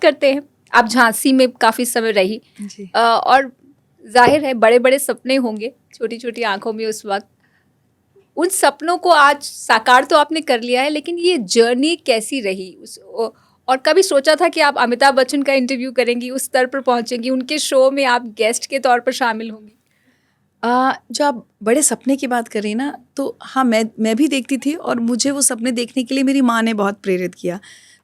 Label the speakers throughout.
Speaker 1: करते हैं, आप झांसी में काफ़ी समय रही
Speaker 2: जी।
Speaker 1: और जाहिर है बड़े बड़े सपने होंगे छोटी छोटी आंखों में उस वक्त, उन सपनों को आज साकार तो आपने कर लिया है, लेकिन ये जर्नी कैसी रही और कभी सोचा था कि आप अमिताभ बच्चन का इंटरव्यू करेंगी, उस स्तर पर पहुंचेंगी, उनके शो में आप गेस्ट के तौर पर शामिल होंगी?
Speaker 2: जो आप बड़े सपने की बात कर रही ना, तो हाँ, मैं भी देखती थी और मुझे वो सपने देखने के लिए मेरी माँ ने बहुत प्रेरित किया।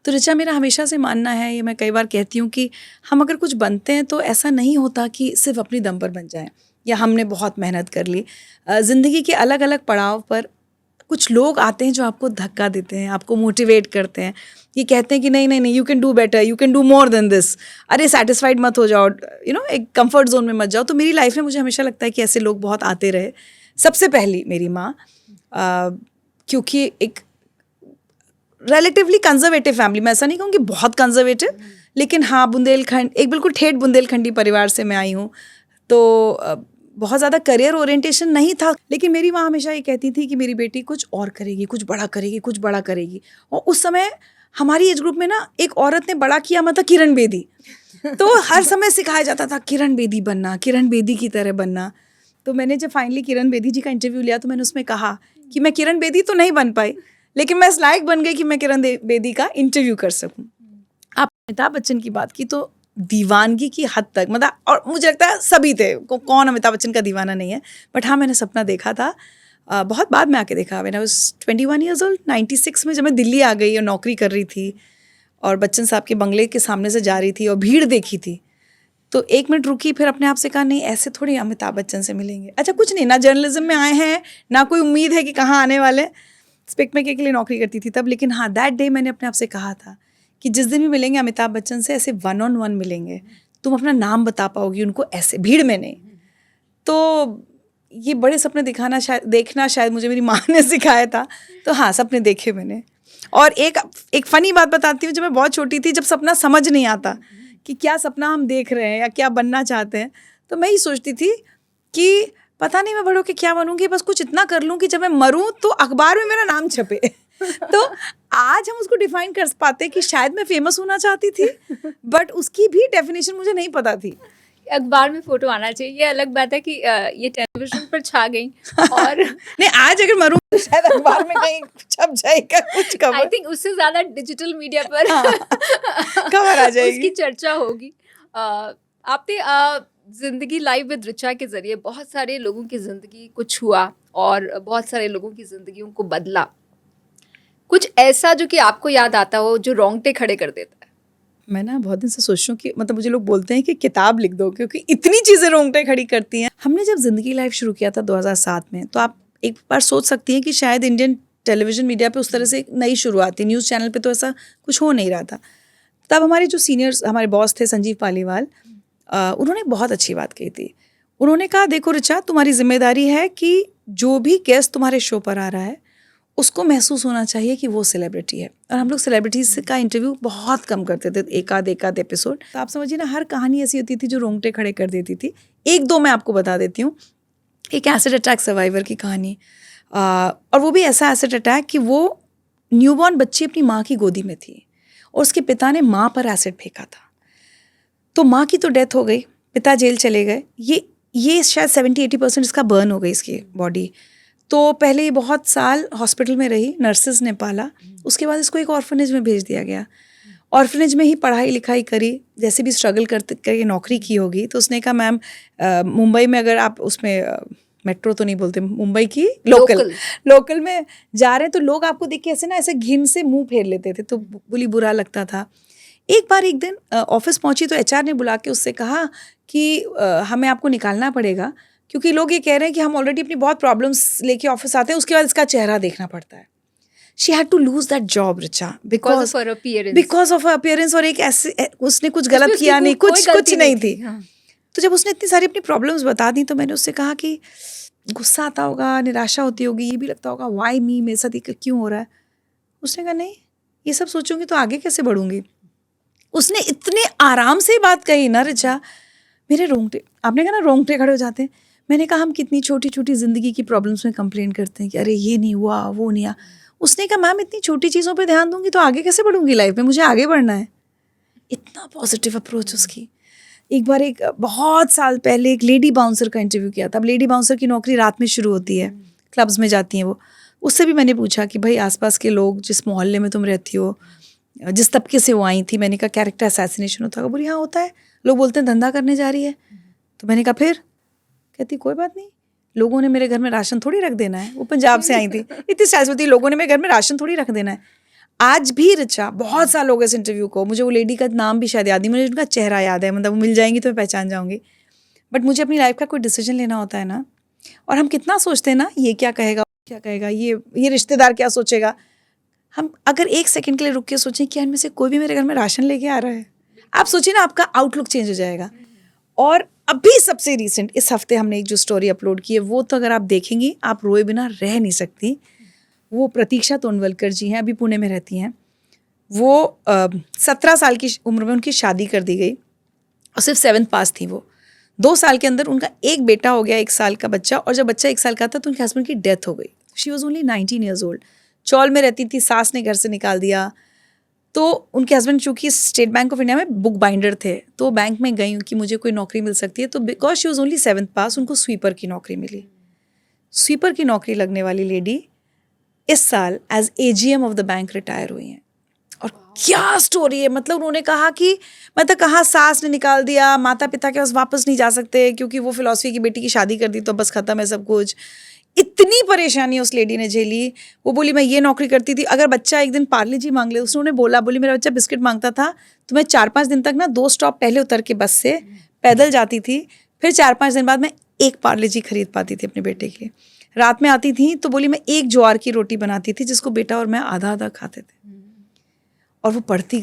Speaker 2: तो ऋचा, मेरा हमेशा से मानना है, ये मैं कई बार कहती हूँ कि हम अगर कुछ बनते हैं तो ऐसा नहीं होता कि सिर्फ अपनी दम पर बन जाए या हमने बहुत मेहनत कर ली। ज़िंदगी के अलग अलग पड़ाव पर कुछ लोग आते हैं जो आपको धक्का देते हैं, आपको मोटिवेट करते हैं, ये कहते हैं कि नहीं नहीं नहीं, you can do better, you can do more than this, अरे सेटिस्फाइड मत हो जाओ, एक कंफर्ट जोन में मत जाओ। तो मेरी लाइफ में मुझे हमेशा लगता है कि ऐसे लोग बहुत आते रहे। सबसे पहली मेरी माँ, क्योंकि एक रिलेटिवली कंजर्वेटिव फैमिली, मैं ऐसा नहीं कहूँगी बहुत कंजर्वेटिव, लेकिन हाँ, बुंदेलखंड, एक बिल्कुल ठेठ बुंदेलखंडी परिवार से मैं आई हूँ। तो बहुत ज़्यादा करियर ओरिएंटेशन नहीं था, लेकिन मेरी माँ हमेशा ये कहती थी कि मेरी बेटी कुछ और करेगी, कुछ बड़ा करेगी, कुछ बड़ा करेगी। और उस समय हमारी एज ग्रुप में ना एक औरत ने बड़ा किया, मतलब किरण बेदी। तो हर समय सिखाया जाता था किरण बेदी बनना, किरण बेदी की तरह बनना। तो मैंने जब फाइनली किरण बेदी जी का इंटरव्यू लिया तो मैंने उसमें कहा कि मैं किरण बेदी तो नहीं बन पाई, लेकिन मैं इस लायक बन गई कि मैं किरण बेदी का इंटरव्यू कर सकूं। आप अमिताभ बच्चन की बात की तो दीवानगी की हद तक, मतलब, और मुझे लगता है सभी थे, कौन अमिताभ बच्चन का दीवाना नहीं है। बट हाँ, मैंने सपना देखा था, बहुत बाद में आके देखा। मैंने उस 21 ईयर्स ओल्ड 96 में जब मैं दिल्ली आ गई और नौकरी कर रही थी और बच्चन साहब के बंगले के सामने से जा रही थी और भीड़ देखी थी, तो 1 मिनट रुकी, फिर अपने आप से कहा नहीं, ऐसे थोड़ी अमिताभ बच्चन से मिलेंगे। अच्छा, कुछ नहीं, ना जर्नलिज्म में आए हैं, ना कोई उम्मीद है कि कहाँ आने वाले। स्पिक में के लिए नौकरी करती थी तब, लेकिन हाँ, दैट डे मैंने अपने आप से कहा था कि जिस दिन भी मिलेंगे अमिताभ बच्चन से, ऐसे 1-on-1 मिलेंगे, तुम अपना नाम बता पाओगी उनको, ऐसे भीड़ में नहीं। तो ये बड़े सपने देखना शायद मुझे मेरी माँ ने सिखाया था। तो हाँ, सपने देखे मैंने। और एक फ़नी बात बताती हूँ, जब मैं बहुत छोटी थी, जब सपना समझ नहीं आता कि क्या सपना हम देख रहे हैं या क्या बनना चाहते हैं, तो मैं ही सोचती थी कि पता नहीं मैं बड़ों के क्या बनूंगी, बस कुछ इतना कर लूँ कि जब मैं मरूँ तो अखबार में मेरा नाम छपे। तो आज हम उसको डिफाइन कर पाते कि शायद मैं फेमस होना चाहती थी, बट उसकी भी डेफिनेशन मुझे नहीं पता थी।
Speaker 1: अखबार में फोटो आना चाहिए, ये अलग बात है कि ये टेलीविजन पर छा गई और
Speaker 2: नहीं, आज अगर मरूं तो शायद अखबार में कहीं छप जाएगा कुछ खबर।
Speaker 1: आई थिंक उससे ज्यादा डिजिटल मीडिया पर
Speaker 2: खबर आ जाएगी,
Speaker 1: उसकी चर्चा होगी। आपने जिंदगी लाइव विद ऋचा के जरिए बहुत सारे लोगों की जिंदगी को छुआ और बहुत सारे लोगों की जिंदगियों को बदला। कुछ ऐसा जो कि आपको याद आता हो, जो रोंगटे खड़े कर देता है?
Speaker 2: मैं ना बहुत दिन से सोच रही हूँ कि, मतलब, मुझे लोग बोलते हैं कि किताब लिख दो, क्योंकि इतनी चीज़ें रोंगटे खड़ी करती हैं। हमने जब जिंदगी लाइव शुरू किया था 2007 में, तो आप एक बार सोच सकती हैं कि शायद इंडियन टेलीविजन मीडिया पे उस तरह से एक नई शुरुआत थी। न्यूज़ चैनल पे तो ऐसा कुछ हो नहीं रहा था। तब हमारे जो सीनियर्स, हमारे बॉस थे संजीव पालीवाल, उन्होंने बहुत अच्छी बात कही थी। उन्होंने कहा, देखो ऋचा, तुम्हारी जिम्मेदारी है कि जो भी गेस्ट तुम्हारे शो पर आ रहा है उसको महसूस होना चाहिए कि वो सेलिब्रिटी है। और हम लोग सेलिब्रिटीज़ का इंटरव्यू बहुत कम करते थे, एक आध एपिसोड। तो आप समझिए ना, हर कहानी ऐसी होती थी जो रोंगटे खड़े कर देती थी। एक दो मैं आपको बता देती हूँ। एक एसिड अटैक सर्वाइवर की कहानी, और वो भी ऐसा एसिड अटैक कि वो न्यूबॉर्न बच्ची अपनी माँ की गोदी में थी और उसके पिता ने माँ पर एसिड फेंका था। तो माँ की तो डेथ हो गई, पिता जेल चले गए। ये शायद 70-80% इसका बर्न हो गई, इसकी बॉडी। तो पहले ये बहुत साल हॉस्पिटल में रही, नर्सेज ने पाला। उसके बाद इसको एक ऑर्फनेज में भेज दिया गया। ऑर्फनेज में ही पढ़ाई लिखाई करी, जैसे भी स्ट्रगल करके नौकरी की होगी। तो उसने कहा, मैम, मुंबई में अगर आप उसमें मेट्रो तो नहीं बोलते, मुंबई की लोकल में जा रहे हैं तो लोग आपको देख के ऐसे घिन से मुंह फेर लेते थे, तो बोली बुरा लगता था। एक दिन ऑफिस पहुंची तो एचआर ने बुला के उससे कहा कि हमें आपको निकालना पड़ेगा, क्योंकि लोग ये कह रहे हैं कि हम ऑलरेडी अपनी बहुत प्रॉब्लम्स लेके ऑफिस आते हैं, उसके बाद इसका चेहरा देखना पड़ता है। She had to lose that job, Richa, because of her appearance. और एक ऐसे, उसने कुछ गलत किया नहीं, कुछ नहीं थी। तो जब उसने इतनी सारी अपनी प्रॉब्लम्स बता दी तो मैंने उससे कहा कि गुस्सा आता होगा, निराशा होती होगी, ये भी लगता होगा वाई मी, मेरे साथ ये क्यों हो रहा है। उसने कहा, नहीं, ये सब सोचूंगी तो आगे कैसे बढ़ूंगी। उसने इतने आराम से बात कही ना रिचा, मेरे रोंगटे, आपने कहा ना रोंगटे खड़े हो जाते हैं। मैंने कहा, हम कितनी छोटी छोटी ज़िंदगी की प्रॉब्लम्स में कंप्लेन करते हैं कि अरे ये नहीं हुआ, वो नहीं हुआ। उसने कहा, मैम, इतनी छोटी चीज़ों पे ध्यान दूंगी तो आगे कैसे बढ़ूंगी लाइफ में, मुझे आगे बढ़ना है। इतना पॉजिटिव अप्रोच उसकी। एक बार एक बहुत साल पहले एक लेडी बाउंसर का इंटरव्यू किया था। अब लेडी बाउंसर की नौकरी रात में शुरू होती है, क्लब्स में जाती हैं वो। उससे भी मैंने पूछा कि भाई आसपास के लोग, जिस मोहल्ले में तुम रहती हो, जिस तबके से वो आई थी, मैंने कहा कैरेक्टर असैसिनेशन होता है? बोली हाँ होता है, लोग बोलते हैं धंधा करने जा रही है। तो मैंने कहा फिर? कहती कोई बात नहीं, लोगों ने मेरे घर में राशन थोड़ी रख देना है। वो पंजाब से आई थी, इतनी शाश्वती, लोगों ने मेरे घर में राशन थोड़ी रख देना है। आज भी ऋचा, बहुत साल हो गए इस इंटरव्यू को, मुझे वो लेडी का नाम भी शायद याद नहीं, मुझे उनका चेहरा याद है, मतलब वो मिल जाएंगी तो मैं पहचान जाऊंगी। बट मुझे अपनी लाइफ का कोई डिसीजन लेना होता है ना, और हम कितना सोचते हैं ना, ये क्या कहेगा, क्या कहेगा, ये रिश्तेदार क्या सोचेगा। हम अगर एक सेकंड के लिए रुक के सोचें कि इनमें से कोई भी मेरे घर में राशन लेके आ रहा है, आप सोचिए ना, आपका आउटलुक चेंज हो जाएगा। और अभी सबसे रिसेंट इस हफ्ते हमने एक जो स्टोरी अपलोड की है, वो तो अगर आप देखेंगी आप रोए बिना रह नहीं सकती। वो प्रतीक्षा तोंडवलकर जी हैं, अभी पुणे में रहती हैं। वो 17 साल की उम्र में उनकी शादी कर दी गई और सिर्फ 7th पास थी वो। 2 साल के अंदर उनका एक बेटा हो गया, 1 साल का बच्चा, और जब बच्चा 1 साल का था तो उनके हस्बैंड की डेथ हो गई। She was only 19 years old. Chawl में रहती थी, सास ने घर से निकाल दिया। तो उनके हस्बैंड चूँकि स्टेट बैंक ऑफ इंडिया में बुक बाइंडर थे, तो बैंक में गई कि मुझे कोई नौकरी मिल सकती है, तो because she was only 7th पास उनको स्वीपर की नौकरी मिली। स्वीपर की नौकरी लगने वाली लेडी इस साल as AGM of the bank retire हुई हैं। और क्या स्टोरी है, मतलब उन्होंने कहा कि मतलब कहाँ सास ने निकाल दिया, माता पिता के पास वापस नहीं जा सकते क्योंकि वो फिलॉसफी की बेटी की शादी कर दी तो बस खत्म है सब कुछ। इतनी परेशानी उस लेडी ने झेली। वो बोली मैं ये नौकरी करती थी, अगर बच्चा एक दिन पार्ले जी मांग ले, उसने बोली मेरा बच्चा बिस्किट मांगता था तो मैं 4-5 दिन तक ना 2 स्टॉप पहले उतर के बस से पैदल जाती थी, फिर 4-5 दिन बाद मैं एक पार्ले जी खरीद पाती थी अपने बेटे के लिए। रात में आती थी तो बोली मैं एक ज्वार की रोटी बनाती थी जिसको बेटा और मैं आधा आधा खाते थे। और वो पढ़ती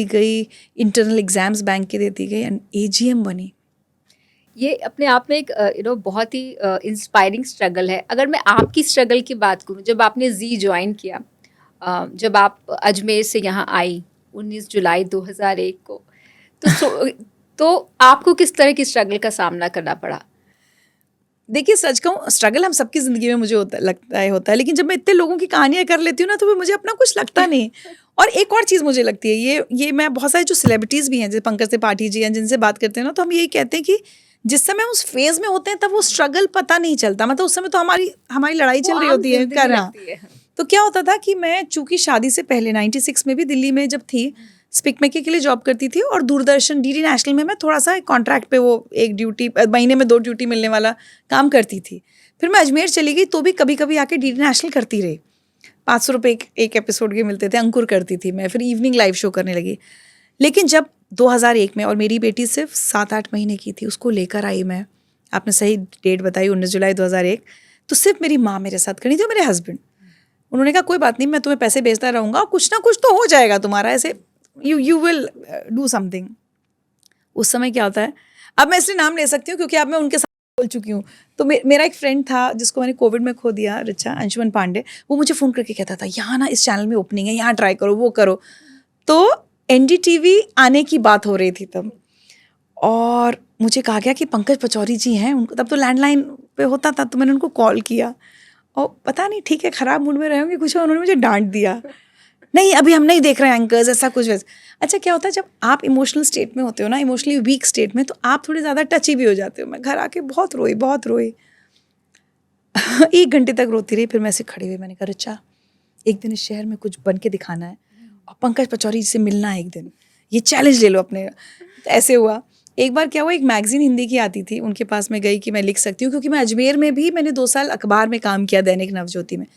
Speaker 2: गई, इंटरनल एग्जाम्स बैंक के देती गई एंड AGM बनी।
Speaker 1: ये अपने आप में एक बहुत ही इंस्पायरिंग स्ट्रगल है। अगर मैं आपकी स्ट्रगल की बात करूं, जब आपने जी ज्वाइन किया, जब आप अजमेर से यहाँ आई 19 जुलाई 2001 को, तो आपको किस तरह की स्ट्रगल का सामना करना पड़ा?
Speaker 2: देखिए सच कहूँ, स्ट्रगल हम सबकी ज़िंदगी में मुझे लगता है, लेकिन जब मैं इतने लोगों की कहानियाँ कर लेती हूँ ना, तो फिर मुझे अपना कुछ लगता नहीं। और एक और चीज़ मुझे लगती है, ये मैं बहुत सारे जो सेलिब्रिटीज़ भी हैं, जैसे पंकज त्रिपाठी जी हैं, जिनसे बात करते हैं ना, तो हम यही कहते हैं कि जिस समय उस फेज़ में होते हैं तब वो स्ट्रगल पता नहीं चलता, मतलब उस समय तो हमारी लड़ाई चल रही होती है करना। तो क्या होता था कि मैं चूँकि शादी से पहले 96 में भी दिल्ली में जब थी, स्पिक मेकर के लिए जॉब करती थी, और दूरदर्शन DD नेशनल में मैं थोड़ा सा कॉन्ट्रैक्ट पे वो एक ड्यूटी, महीने में 2 ड्यूटी मिलने वाला काम करती थी। फिर मैं अजमेर चली गई तो भी कभी कभी आके DD नेशनल करती रही। 500 रुपये एक एपिसोड के मिलते थे, अंकुर करती थी मैं, फिर इवनिंग लाइव शो करने लगी। लेकिन जब 2001 में, और मेरी बेटी सिर्फ 7-8 महीने की थी, उसको लेकर आई मैं, आपने सही डेट बताई 19 जुलाई 2001, तो सिर्फ मेरी माँ मेरे साथ खड़ी थी और मेरे हस्बैंड। उन्होंने कहा कोई बात नहीं, मैं तुम्हें पैसे भेजता रहूँगा और कुछ ना कुछ तो हो जाएगा तुम्हारा, ऐसे यू विल डू समथिंग। उस समय क्या होता है, अब मैं इसलिए नाम ले सकती हूँ क्योंकि अब मैं उनके साथ बोल चुकी हूँ। तो मेरा एक फ्रेंड था जिसको मैंने कोविड में खो दिया, ऋचा, अंशुमन पांडे, वो मुझे फ़ोन करके कहता था यहाँ ना इस चैनल में ओपनिंग है, यहाँ ट्राई करो, वो करो। तो NDTV आने की बात हो रही थी तब, और मुझे कहा गया कि पंकज पचौरी जी हैं, उनको तब तो लैंडलाइन पे होता था, तो मैंने उनको कॉल किया और पता नहीं ठीक है ख़राब मूड में रहे होंगे कुछ, उन्होंने मुझे डांट दिया, नहीं अभी हम नहीं देख रहे हैं एंकर्स, ऐसा कुछ वैसा। अच्छा क्या होता है जब आप इमोशनल स्टेट में होते हो ना, इमोशनली वीक स्टेट में, तो आप थोड़े ज़्यादा टची भी हो जाते हो। मैं घर आके बहुत रोई 1 घंटे तक रोती रही। फिर मैं ऐसे खड़ी हुई, मैंने कहा ऋचा, एक दिन इस शहर में कुछ बन के दिखाना है और पंकज पचौरी से मिलना है एक दिन, ये चैलेंज ले लो अपने। तो ऐसे हुआ। एक बार क्या हुआ, एक मैगजीन हिंदी की आती थी, उनके पास मैं गई कि मैं लिख सकती हूँ, क्योंकि मैं अजमेर में भी मैंने 2 साल अखबार में काम किया, दैनिक नवज्योति में।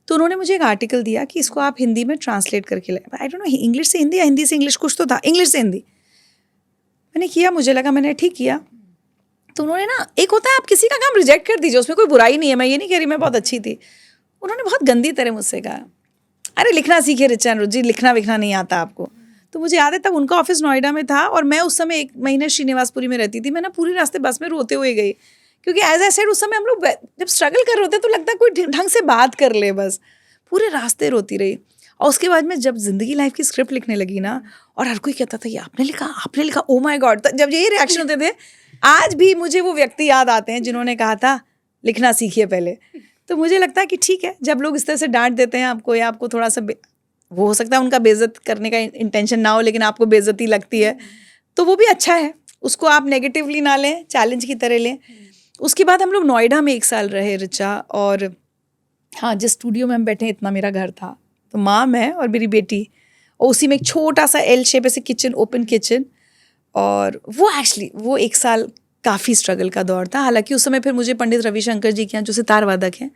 Speaker 2: तो उन्होंने मुझे एक आर्टिकल दिया कि इसको आप हिंदी में ट्रांसलेट करके लाए। आई डोंट नो इंग्लिश से हिंदी या हिंदी से इंग्लिश, कुछ तो था, इंग्लिश से हिंदी। मैंने किया, मुझे लगा मैंने ठीक किया। तो उन्होंने ना, एक होता है आप किसी का काम रिजेक्ट कर दीजिए, उसमें कोई बुराई नहीं है, मैं ये नहीं कह रही मैं बहुत अच्छी थी। उन्होंने बहुत गंदी तरह मुझसे कहा, अरे लिखना सीखिए ऋचा जी, लिखना विखना नहीं आता आपको। तो मुझे याद है तब उनका ऑफिस नोएडा में था और मैं उस समय 1 महीने श्रीनिवासपुरी में रहती थी। मैं ना पूरे रास्ते बस में रोते हुए गई, क्योंकि एज आई सेड उस समय हम लोग जब स्ट्रगल कर रहे होते तो लगता है कोई ढंग से बात कर ले, बस पूरे रास्ते रोती रही। और उसके बाद में जब जिंदगी लाइफ की स्क्रिप्ट लिखने लगी ना, और हर कोई कहता था ये आपने लिखा, ओ माय गॉड, जब यही रिएक्शन होते थे, आज भी मुझे वो व्यक्ति याद आते हैं जिन्होंने कहा था लिखना सीखिए पहले। तो मुझे लगता है कि ठीक है, जब लोग इस तरह से डांट देते हैं आपको या आपको थोड़ा सा वो हो सकता है उनका बेइज्जत करने का इंटेंशन ना हो, लेकिन आपको बेइज्जती लगती है, तो वो भी अच्छा है, उसको आप नेगेटिवली ना लें, चैलेंज की तरह लें। उसके बाद हम लोग नोएडा में 1 साल रहे ऋचा, और हाँ, जिस स्टूडियो में हम बैठे इतना मेरा घर था, तो माँ, मैं और मेरी बेटी, और उसी में एक छोटा सा एल शेप ऐसे किचन, ओपन किचन। और वो एक्चुअली वो 1 साल काफ़ी स्ट्रगल का दौर था। हालांकि उस समय फिर मुझे पंडित रविशंकर जी के यहाँ, जो सितार वादक हैं,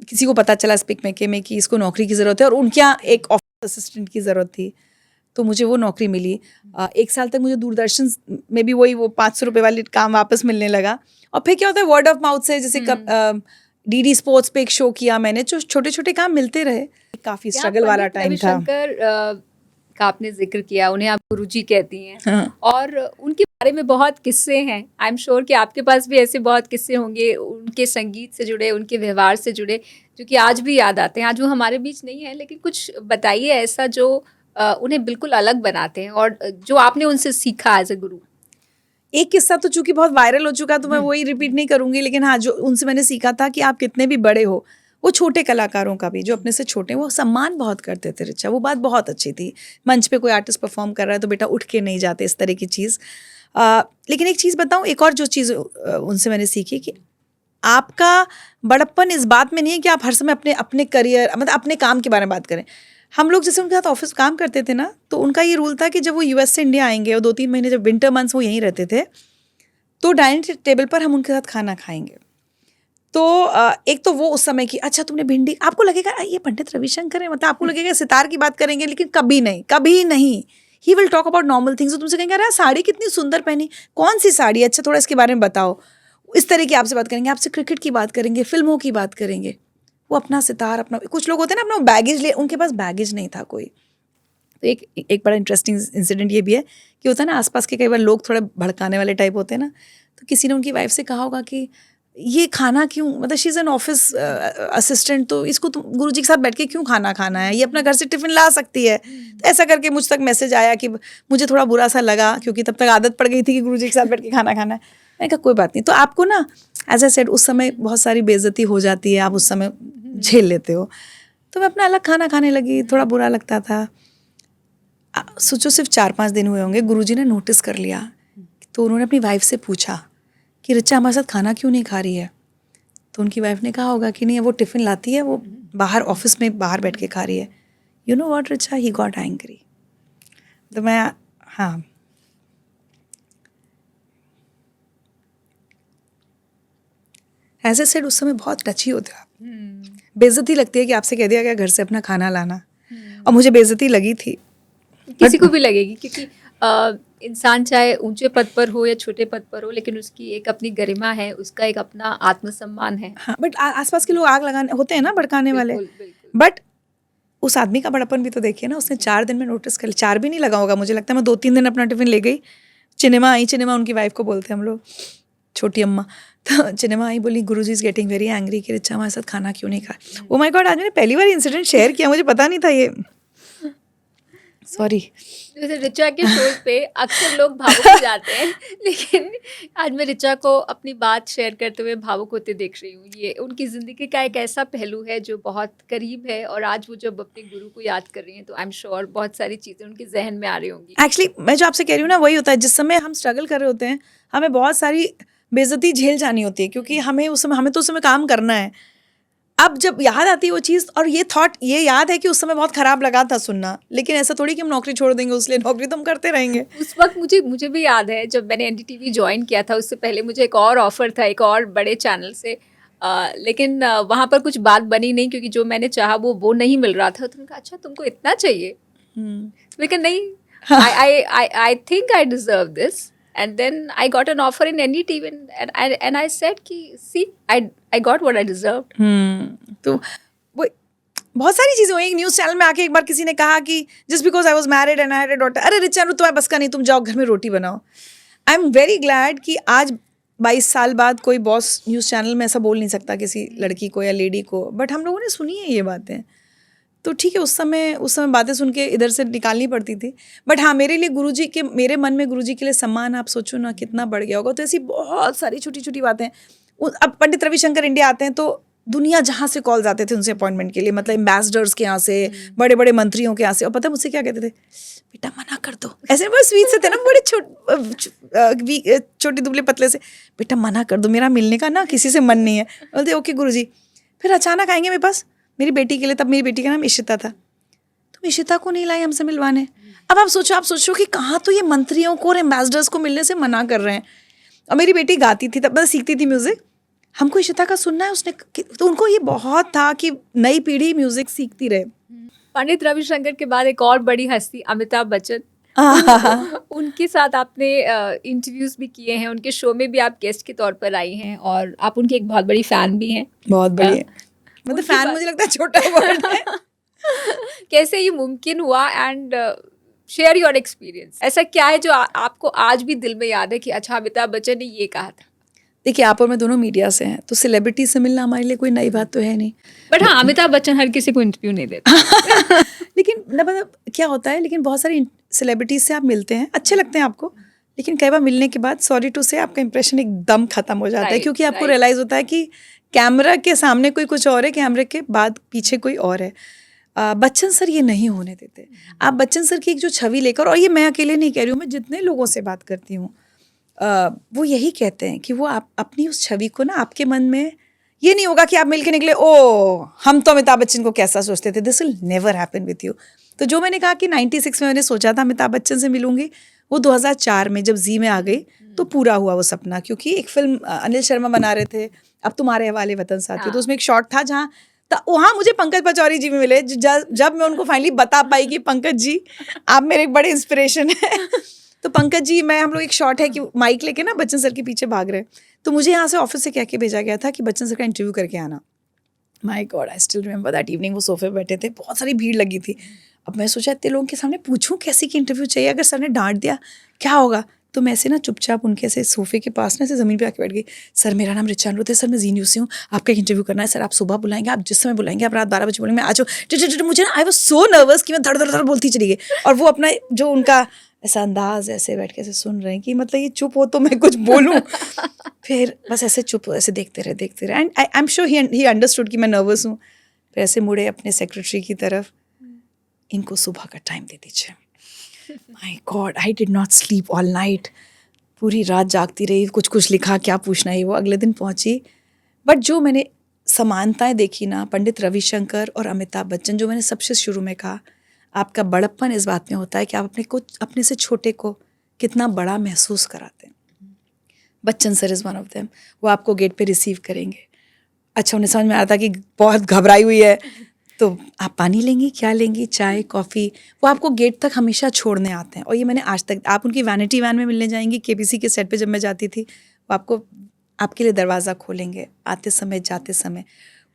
Speaker 2: किसी को पता चला स्पिक मेके में कि इसको नौकरी की ज़रूरत है, और उनके यहाँ एक ऑफिस असिस्टेंट की ज़रूरत थी, तो मुझे वो नौकरी मिली। 1 साल तक मुझे दूरदर्शन में भी वही वो 500 रुपये वाली काम वापस मिलने लगा। और फिर क्या होता है, वर्ड ऑफ माउथ से, जैसे डीडी स्पोर्ट्स पे एक शो किया मैंने, जो छोटे छोटे काम मिलते रहे। काफ़ी स्ट्रगल वाला टाइम था।
Speaker 1: रविशंकर का आपने जिक्र किया, उन्हें आप गुरुजी कहती हैं।
Speaker 2: हाँ।
Speaker 1: और उनके बारे में बहुत किस्से हैं। आई एम श्योर कि आपके पास भी ऐसे बहुत किस्से होंगे, उनके संगीत से जुड़े, उनके व्यवहार से जुड़े, जो कि आज भी याद आते हैं। आज वो हमारे बीच नहीं है, लेकिन कुछ बताइए ऐसा जो उन्हें बिल्कुल अलग बनाते हैं, और जो आपने उनसे सीखा एज ए गुरु।
Speaker 2: एक किस्सा तो चूंकि बहुत वायरल हो चुका, तो मैं वही रिपीट नहीं करूंगी, लेकिन हाँ, जो उनसे मैंने सीखा था कि आप कितने भी बड़े हो, वो छोटे कलाकारों का भी, जो अपने से छोटे हैं, वो सम्मान बहुत करते थे ऋचा। वो बात बहुत अच्छी थी। मंच पे कोई आर्टिस्ट परफॉर्म कर रहा है तो बेटा उठ के नहीं जाते, इस तरह की चीज़। लेकिन एक चीज़ बताऊँ, एक और जो चीज़ उनसे मैंने सीखी, कि आपका बड़प्पन इस बात में नहीं है कि आप हर समय अपने अपने करियर, मतलब अपने काम के बारे में बात करें। हम लोग जैसे उनके साथ ऑफिस काम करते थे ना, तो उनका ये रूल था कि जब वो यूएस से इंडिया आएंगे और 2-3 महीने जब विंटर मंथ्स वो यहीं रहते थे, तो डाइनिंग टेबल पर हम उनके साथ खाना खाएंगे। तो एक तो वो उस समय की, अच्छा तुमने भिंडी, आपको लगेगा ये पंडित रविशंकर है, मतलब आपको लगेगा सितार की बात करेंगे, लेकिन कभी नहीं, कभी नहीं। He will talk about normal things. तो तुमसे कहेंगे अरे साड़ी कितनी सुंदर पहनी, कौन सी साड़ी, अच्छा थोड़ा इसके बारे में बताओ। इस तरह की आपसे बात करेंगे, आपसे क्रिकेट की बात करेंगे, फिल्मों की बात करेंगे। वो अपना सितार, अपना, कुछ लोग होते हैं ना अपना बैगेज ले, उनके पास बैगेज नहीं था कोई। तो एक बड़ा इंटरेस्टिंग इंसिडेंट ये भी है कि होता है ना, आसपास के कई बार लोग थोड़े भड़काने वाले टाइप होते हैं ना, तो किसी ने उनकी वाइफ से कहा होगा कि ये खाना क्यों, मतलब she is an office assistant, तो इसको तुम गुरुजी के साथ बैठ के क्यों खाना खाना है, ये अपना घर से टिफिन ला सकती है। तो ऐसा करके मुझ तक मैसेज आया कि मुझे थोड़ा बुरा सा लगा, क्योंकि तब तक आदत पड़ गई थी कि गुरुजी के साथ बैठ के खाना खाना है। मैंने कहा कोई बात नहीं। तो आपको ना, एज आई सेड, उस समय बहुत सारी बेइज्जती हो जाती है, आप उस समय झेल लेते हो। तो मैं अपना अलग खाना खाने लगी, थोड़ा बुरा लगता था। सोचो सिर्फ 4-5 दिन हुए होंगे, गुरुजी ने नोटिस कर लिया। तो उन्होंने अपनी वाइफ से पूछा कि ऋचा हमारे साथ खाना क्यों नहीं खा रही है। तो उनकी वाइफ ने कहा होगा कि नहीं, वो टिफ़िन लाती है, वो बाहर ऑफिस में बाहर बैठ के खा रही है। You know what Richa, he got angry. तो मैं, हाँ, एज ए सेड, उस समय बहुत टची होते आप। बेइज्जती लगती है कि आपसे कह दिया गया घर से अपना खाना लाना, और मुझे बेइज्जती लगी थी।
Speaker 1: किसी को भी लगेगी, क्योंकि इंसान चाहे ऊंचे पद पर हो या छोटे पद पर हो, लेकिन उसकी एक अपनी गरिमा है, उसका एक अपना आत्मसम्मान है।
Speaker 2: हाँ, बट आसपास के लोग आग लगाने होते हैं ना, भड़काने वाले।
Speaker 1: बिल्कुल।
Speaker 2: बट उस आदमी का बड़प्पन भी तो देखिए ना, उसने 4 दिन में नोटिस कर लिया। 4 भी नहीं लगा होगा, मुझे लगता है मैं 2-3 दिन अपना टिफिन ले गई। चिनेमा आई, चिनेमा उनकी वाइफ को बोलते हैं हम लोग, छोटी अम्मा। तो चिनेमा आई, बोली गुरुजी इज गेटिंग वेरी एंग्री कि ऋचा हमारे साथ खाना क्यों नहीं खाया। ओ माय गॉड, आज मैंने पहली बार इंसिडेंट शेयर किया, मुझे पता नहीं था ये, सॉरी।
Speaker 1: जैसे ऋचा के शोज पे अक्सर लोग भावुक हो जाते हैं, लेकिन आज मैं ऋचा को अपनी बात शेयर करते हुए भावुक होते देख रही हूँ। ये उनकी ज़िंदगी का एक ऐसा पहलू है जो बहुत करीब है, और आज वो जब अपने गुरु को याद कर रही हैं, तो आई एम श्योर बहुत सारी चीज़ें उनके जहन में आ रही होंगी।
Speaker 2: एक्चुअली मैं जो आपसे कह रही हूँ ना, वही होता है, जिस समय हम स्ट्रगल कर रहे होते हैं, हमें बहुत सारी बेइज्जती झेल जानी होती है, क्योंकि हमें तो उस समय काम करना है। अब जब याद आती है वो चीज़, और ये थॉट, ये याद है कि उस समय बहुत ख़राब लगा था सुनना, लेकिन ऐसा थोड़ी कि हम नौकरी छोड़ देंगे, उसलिए नौकरी तो हम करते रहेंगे।
Speaker 1: उस वक्त मुझे भी याद है, जब मैंने एनडीटीवी ज्वाइन किया था, उससे पहले मुझे एक और ऑफर था एक और बड़े चैनल से, लेकिन वहाँ पर कुछ बात बनी नहीं, क्योंकि जो मैंने चाहा वो नहीं मिल रहा था। तो उन्होंने कहा अच्छा तुमको इतना चाहिए, लेकिन नहीं, I think I deserve this. And then I got an offer in NDTV, and I said कि see, I got what I deserved.
Speaker 2: तो वो बहुत सारी चीज़ें हुई। एक न्यूज़ चैनल में आके एक बार किसी ने कहा कि just because I was married and I had a daughter, अरे ऋचा तुम्हारे बस का नहीं, तुम जाओ घर में रोटी बनाओ। आई एम वेरी ग्लैड कि आज 22 साल बाद कोई बॉस न्यूज़ चैनल में ऐसा बोल नहीं सकता किसी लड़की को या लेडी को, बट हम लोगों ने सुनी है ये बातें। तो ठीक है, उस समय बातें सुन के इधर से निकालनी पड़ती थी। बट हाँ, मेरे लिए गुरुजी के, मेरे मन में गुरुजी के लिए सम्मान, आप सोचो ना कितना बढ़ गया होगा। तो ऐसी बहुत सारी छोटी छोटी बातें। अब पंडित रविशंकर इंडिया आते हैं, तो दुनिया जहाँ से कॉल्स आते थे उनसे अपॉइंटमेंट के लिए, मतलब एम्बेसडर्स के यहाँ से, बड़े बड़े मंत्रियों के यहाँ से। और पता है मुझसे क्या कहते थे? बेटा मना कर दो। ऐसे बड़े स्वीट से थे ना, बड़े छोटे दुबले पतले से, बेटा मना कर दो, मेरा मिलने का ना किसी से मन नहीं है। बोलते ओके गुरुजी। फिर अचानक आएंगे मेरे पास मेरी बेटी के लिए, तब मेरी बेटी का नाम इशिता था। तुम इशिता को नहीं लाई हमसे मिलवाने? अब आप सोचो कि कहाँ तो ये मंत्रियों को और एम्बेसडर्स को मिलने से मना कर रहे हैं। और मेरी बेटी गाती थी, तब मतलब सीखती थी म्यूजिक, हमको इशिता का सुनना है। उसने तो उनको ये बहुत था कि नई पीढ़ी म्यूजिक सीखती रहे।
Speaker 1: पंडित रविशंकर के बाद एक और बड़ी हस्ती अमिताभ बच्चन, उनके साथ आपने इंटरव्यूज भी किए हैं, उनके शो में भी आप गेस्ट के तौर पर आई हैं और आप उनकी एक बहुत बड़ी फैन भी हैं।
Speaker 2: बहुत बड़ी, मतलब फैन मुझे लगता है छोटा वर्ड है।
Speaker 1: कैसे ये मुमकिन हुआ? And share your experience. ऐसा क्या है जो आपको आज भी दिल में याद है कि अच्छा अमिताभ बच्चन ने ये कहा था?
Speaker 2: देखिए आप और मैं दोनों मीडिया से हैं, तो सेलिब्रिटी से मिलना हमारे लिए कोई नई बात तो है नहीं।
Speaker 1: बट हाँ, अमिताभ बच्चन हर किसी को इंटरव्यू नहीं देते।
Speaker 2: लेकिन मतलब क्या होता है, लेकिन बहुत सारी सेलिब्रिटीज से आप मिलते हैं, अच्छे लगते हैं आपको, लेकिन कई बार मिलने के बाद सॉरी टू से आपका इंप्रेशन एकदम खत्म हो जाता है, क्योंकि आपको रियलाइज होता है कि कैमरा के सामने कोई कुछ और है, कैमरे के बाद पीछे कोई और है। बच्चन सर ये नहीं होने देते। आप बच्चन सर की एक जो छवि लेकर, और ये मैं अकेले नहीं कह रही हूँ, मैं जितने लोगों से बात करती हूँ वो यही कहते हैं कि वो आप अपनी उस छवि को ना, आपके मन में ये नहीं होगा कि आप मिलके निकले ओ हम तो अमिताभ बच्चन को कैसा सोचते थे, this will never happen with you. तो जो मैंने कहा कि 96 में मैंने सोचा था अमिताभ बच्चन से मिलूंगी, वो 2004 में जब जी में आ गई तो पूरा हुआ वो सपना। क्योंकि एक फिल्म अनिल शर्मा बना रहे थे, अब तुम्हारे हवाले वतन साथियों, तो उसमें एक शॉट था जहाँ वहाँ मुझे पंकज पचौरी जी में मिले। जब मैं उनको फाइनली बता पाई कि पंकज जी आप मेरे एक बड़े इंस्पिरेशन है, तो पंकज जी मैं हम लोग एक शॉट है कि माइक लेके ना बच्चन सर के पीछे भाग रहे, तो मुझे यहाँ से ऑफिस से कह के भेजा गया था कि बच्चन सर का इंटरव्यू करके आना। My God, I still remember that evening. वो सोफे पे बैठे थे, बहुत सारी भीड़ लगी थी। अब मैं सोचा इतने लोगों के सामने पूछूं कैसे कि इंटरव्यू चाहिए, अगर सर ने डांट दिया क्या होगा। तो मैं ऐसे ना चुपचाप उनके ऐसे सोफे के पास ना ऐसे ज़मीन पे आके बैठ गई। सर मेरा नाम रिचा अनुरुद्ध है, सर मैं जी न्यूज़ से हूँ, आपका एक इंटरव्यू करना है सर, आप सुबह बुलाएंगे, आप जिस समय बुलाएंगे, आप रात 12 बजे बोलेंगे, मैं आ जाओ। मुझे ना आई वाज सो नर्वस कि मैं धड़ धड़ धड़ बोलती चली गई। और वो अपना जो उनका ऐसा अंदाज ऐसे बैठ के ऐसे सुन रहे हैं कि मतलब ये चुप हो तो मैं कुछ बोलूँ। फिर बस ऐसे चुप ऐसे देखते रहे and I am sure he understood कि मैं नर्वस हूँ। फिर ऐसे मुड़े अपने सेक्रेटरी की तरफ, इनको सुबह का टाइम दे दीजिए। My God, I did not sleep all night, पूरी रात जागती रही, कुछ लिखा, क्या पूछना है वो। अगले दिन पहुंची, बट जो मैंने समानताएं देखी ना पंडित रविशंकर और अमिताभ बच्चन, जो मैंने सबसे शुरू में कहा, आपका बड़प्पन इस बात में होता है कि आप अपने से छोटे को कितना बड़ा महसूस कराते हैं। Bachchan sir is one of them. वो आपको गेट पे रिसीव करेंगे, अच्छा उन्हें समझ में आता कि बहुत घबराई हुई है, तो आप पानी लेंगी, क्या लेंगी, चाय कॉफ़ी, वो आपको गेट तक हमेशा छोड़ने आते हैं। और ये मैंने आज तक, आप उनकी वैनिटी वैन में मिलने जाएंगी, केबीसी के सेट पे जब मैं जाती थी, वो आपको आपके लिए दरवाज़ा खोलेंगे आते समय जाते समय।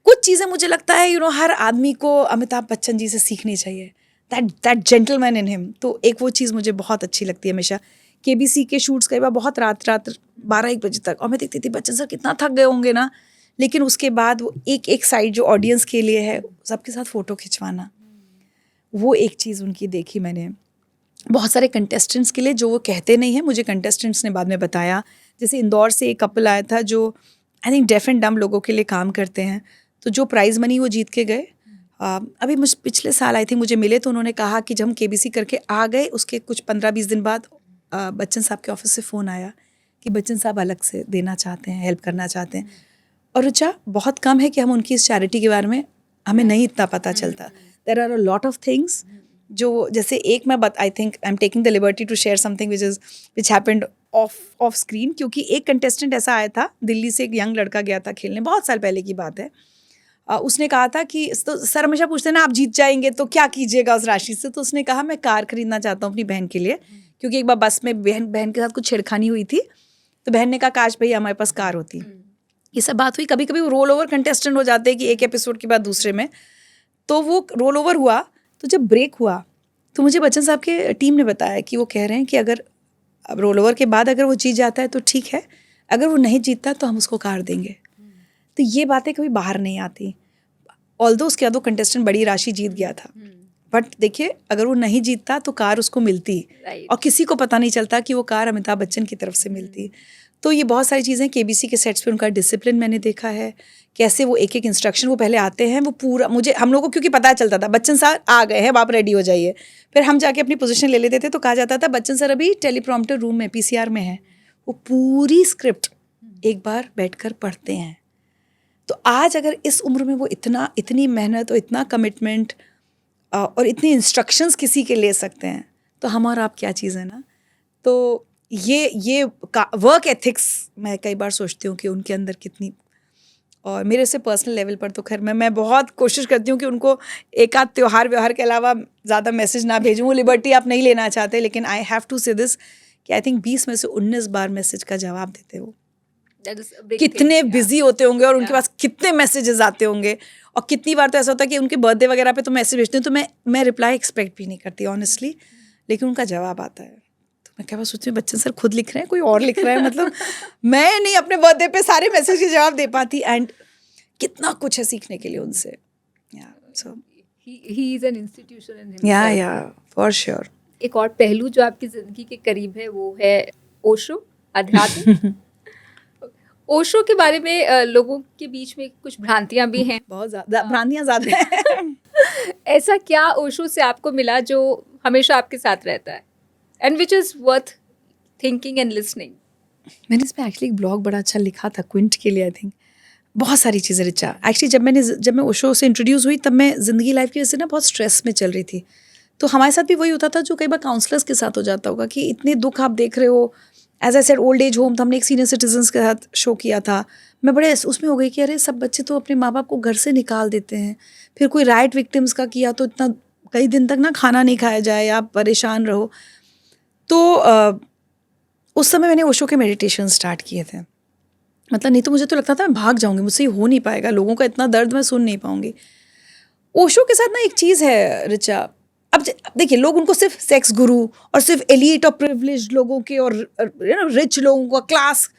Speaker 2: कुछ चीज़ें मुझे लगता है हर आदमी को अमिताभ बच्चन जी से सीखनी चाहिए, दैट जेंटलमैन इन हिम। तो एक वो चीज़ मुझे बहुत अच्छी लगती है हमेशा। केबीसी के शूट्स कई बार बहुत रात 12-1 बजे तक, और मैं देखती थी बच्चन सर कितना थक गए होंगे ना, लेकिन उसके बाद वो एक साइड जो ऑडियंस के लिए है, सबके साथ फ़ोटो खिंचवाना, वो एक चीज़ उनकी देखी मैंने। बहुत सारे कंटेस्टेंट्स के लिए जो वो कहते नहीं हैं, मुझे कंटेस्टेंट्स ने बाद में बताया। जैसे इंदौर से एक कपल आया था जो I think deaf and dumb लोगों के लिए काम करते हैं, तो जो प्राइज़ मनी वो जीत के गए। अभी पिछले साल आई थिंक मुझे मिले, तो उन्होंने कहा कि जब हम केबीसी करके आ गए, उसके कुछ 15-20 दिन बाद बच्चन साहब के ऑफिस से फ़ोन आया कि बच्चन साहब अलग से देना चाहते हैं, हेल्प करना चाहते हैं। और रुचा बहुत कम है कि हम उनकी इस चैरिटी के बारे में हमें नहीं इतना पता चलता। There are a lot of things जो, जैसे एक मैं I think I am taking the liberty to share something which happened off screen, क्योंकि एक कंटेस्टेंट ऐसा आया था दिल्ली से, एक यंग लड़का गया था खेलने, बहुत साल पहले की बात है। उसने कहा था कि तो सर हमेशा पूछते हैं ना आप जीत जाएंगे तो क्या कीजिएगा उस राशि से, तो उसने कहा मैं कार खरीदना चाहता हूँ अपनी बहन के लिए, क्योंकि एक बार बस में बहन के साथ कुछ छेड़खानी हुई थी, तो बहन ने कहा काश भैया हमारे पास कार होती। ये सब बात हुई। कभी कभी वो रोल ओवर कंटेस्टेंट हो जाते हैं कि एक एपिसोड के बाद दूसरे में, तो वो रोल ओवर हुआ। तो जब ब्रेक हुआ तो मुझे बच्चन साहब के टीम ने बताया कि वो कह रहे हैं कि अगर अब रोल ओवर के बाद अगर वो जीत जाता है तो ठीक है, अगर वो नहीं जीतता तो हम उसको कार देंगे। तो ये बातें कभी बाहर नहीं आती। ऑल्दो उसके बाद वो कंटेस्टेंट बड़ी राशि जीत गया था, बट देखिए अगर वो नहीं जीतता तो कार उसको मिलती,
Speaker 1: राइट।
Speaker 2: और किसी को पता नहीं चलता कि वो कार अमिताभ बच्चन की तरफ से मिलती। तो ये बहुत सारी चीज़ें, केबीसी के सेट्स पे उनका डिसिप्लिन मैंने देखा है, कैसे वो एक एक इंस्ट्रक्शन वो पहले आते हैं, वो पूरा मुझे, हम लोगों को क्योंकि पता चलता था बच्चन सर आ गए हैं, अब आप रेडी हो जाइए, फिर हम जाके अपनी पोजीशन ले लेते थे तो कहा जाता था बच्चन सर अभी टेलीप्रॉम्प्टर रूम में पीसीआर में है, वो पूरी स्क्रिप्ट एक बार बैठकर पढ़ते हैं। तो आज अगर इस उम्र में वो इतनी मेहनत और इतना कमिटमेंट और इतने इंस्ट्रक्शंस किसी के ले सकते हैं, तो हम और आप क्या चीज़ है ना। तो ये वर्क एथिक्स मैं कई बार सोचती हूँ कि उनके अंदर कितनी, और मेरे से पर्सनल लेवल पर तो खैर मैं बहुत कोशिश करती हूँ कि उनको एक आध त्योहार व्यवहार के अलावा ज़्यादा मैसेज ना भेजूँ। वो लिबर्टी आप नहीं लेना चाहते, लेकिन आई हैव टू से दिस कि आई थिंक 20 में से 19 बार मैसेज का जवाब देते हो। कितने बिजी होते होंगे और उनके पास कितने मैसेजेस आते होंगे, और कितनी बार तो ऐसा होता है कि उनके बर्थडे वगैरह पे तो मैसेज भेजते हैं तो मैं रिप्लाई एक्सपेक्ट भी नहीं करती ऑनेस्टली, लेकिन उनका जवाब आता है तो मैं क्या बात सोचती हूँ बच्चन सर खुद लिख रहे हैं, कोई और लिख रहा है, मतलब मैं नहीं अपने बर्थडे पे सारे मैसेज के जवाब दे पाती। एंड कितना कुछ है सीखने के लिए उनसे।
Speaker 1: He is an institution in himself.
Speaker 2: या फॉर श्योर।
Speaker 1: एक और पहलू जो आपकी जिंदगी के करीब है वो है ओशो, अध्यात्म। ओशो के बारे में लोगों के बीच में कुछ भ्रांतियां भी हैं,
Speaker 2: बहुत ज़्यादा भ्रांतियाँ ज़्यादा हैं।
Speaker 1: ऐसा क्या ओशो से आपको मिला जो हमेशा आपके साथ रहता है and which is worth thinking and listening?
Speaker 2: मैंने इसमें एक्चुअली एक ब्लॉग बड़ा अच्छा लिखा था क्विंट के लिए, आई थिंक बहुत सारी चीज़ें रिचा। एक्चुअली जब मैं ओशो से इंट्रोड्यूस हुई तब मैं ज़िंदगी लाइफ की वजह से ना बहुत स्ट्रेस में चल रही थी। तो हमारे साथ भी वही होता था जो कई बार काउंसलर्स के साथ हो जाता होगा कि इतने दुख आप देख रहे हो। As I said old age home था, हमने एक सीनियर सिटीजन्स के साथ शो किया था। मैं बड़े उसमें हो गई कि अरे सब बच्चे तो अपने माँ बाप को घर से निकाल देते हैं, फिर कोई राइट विक्टिम्स का किया तो इतना कई दिन तक ना खाना नहीं खाया जाए, आप परेशान रहो। तो उस समय मैंने ओशो के मेडिटेशन स्टार्ट किए थे। मतलब नहीं तो मुझे तो लगता था मैं भाग जाऊंगी, मुझसे ये हो नहीं पाएगा, लोगों का इतना दर्द मैं सुन नहीं पाऊंगी। ओशो के साथ ना एक चीज़ है रिचा, अब देखिए लोग उनको सिर्फ सेक्स गुरु और सिर्फ एलीट और प्रिविलेज्ड लोगों के और रिच लोगों का क्लास,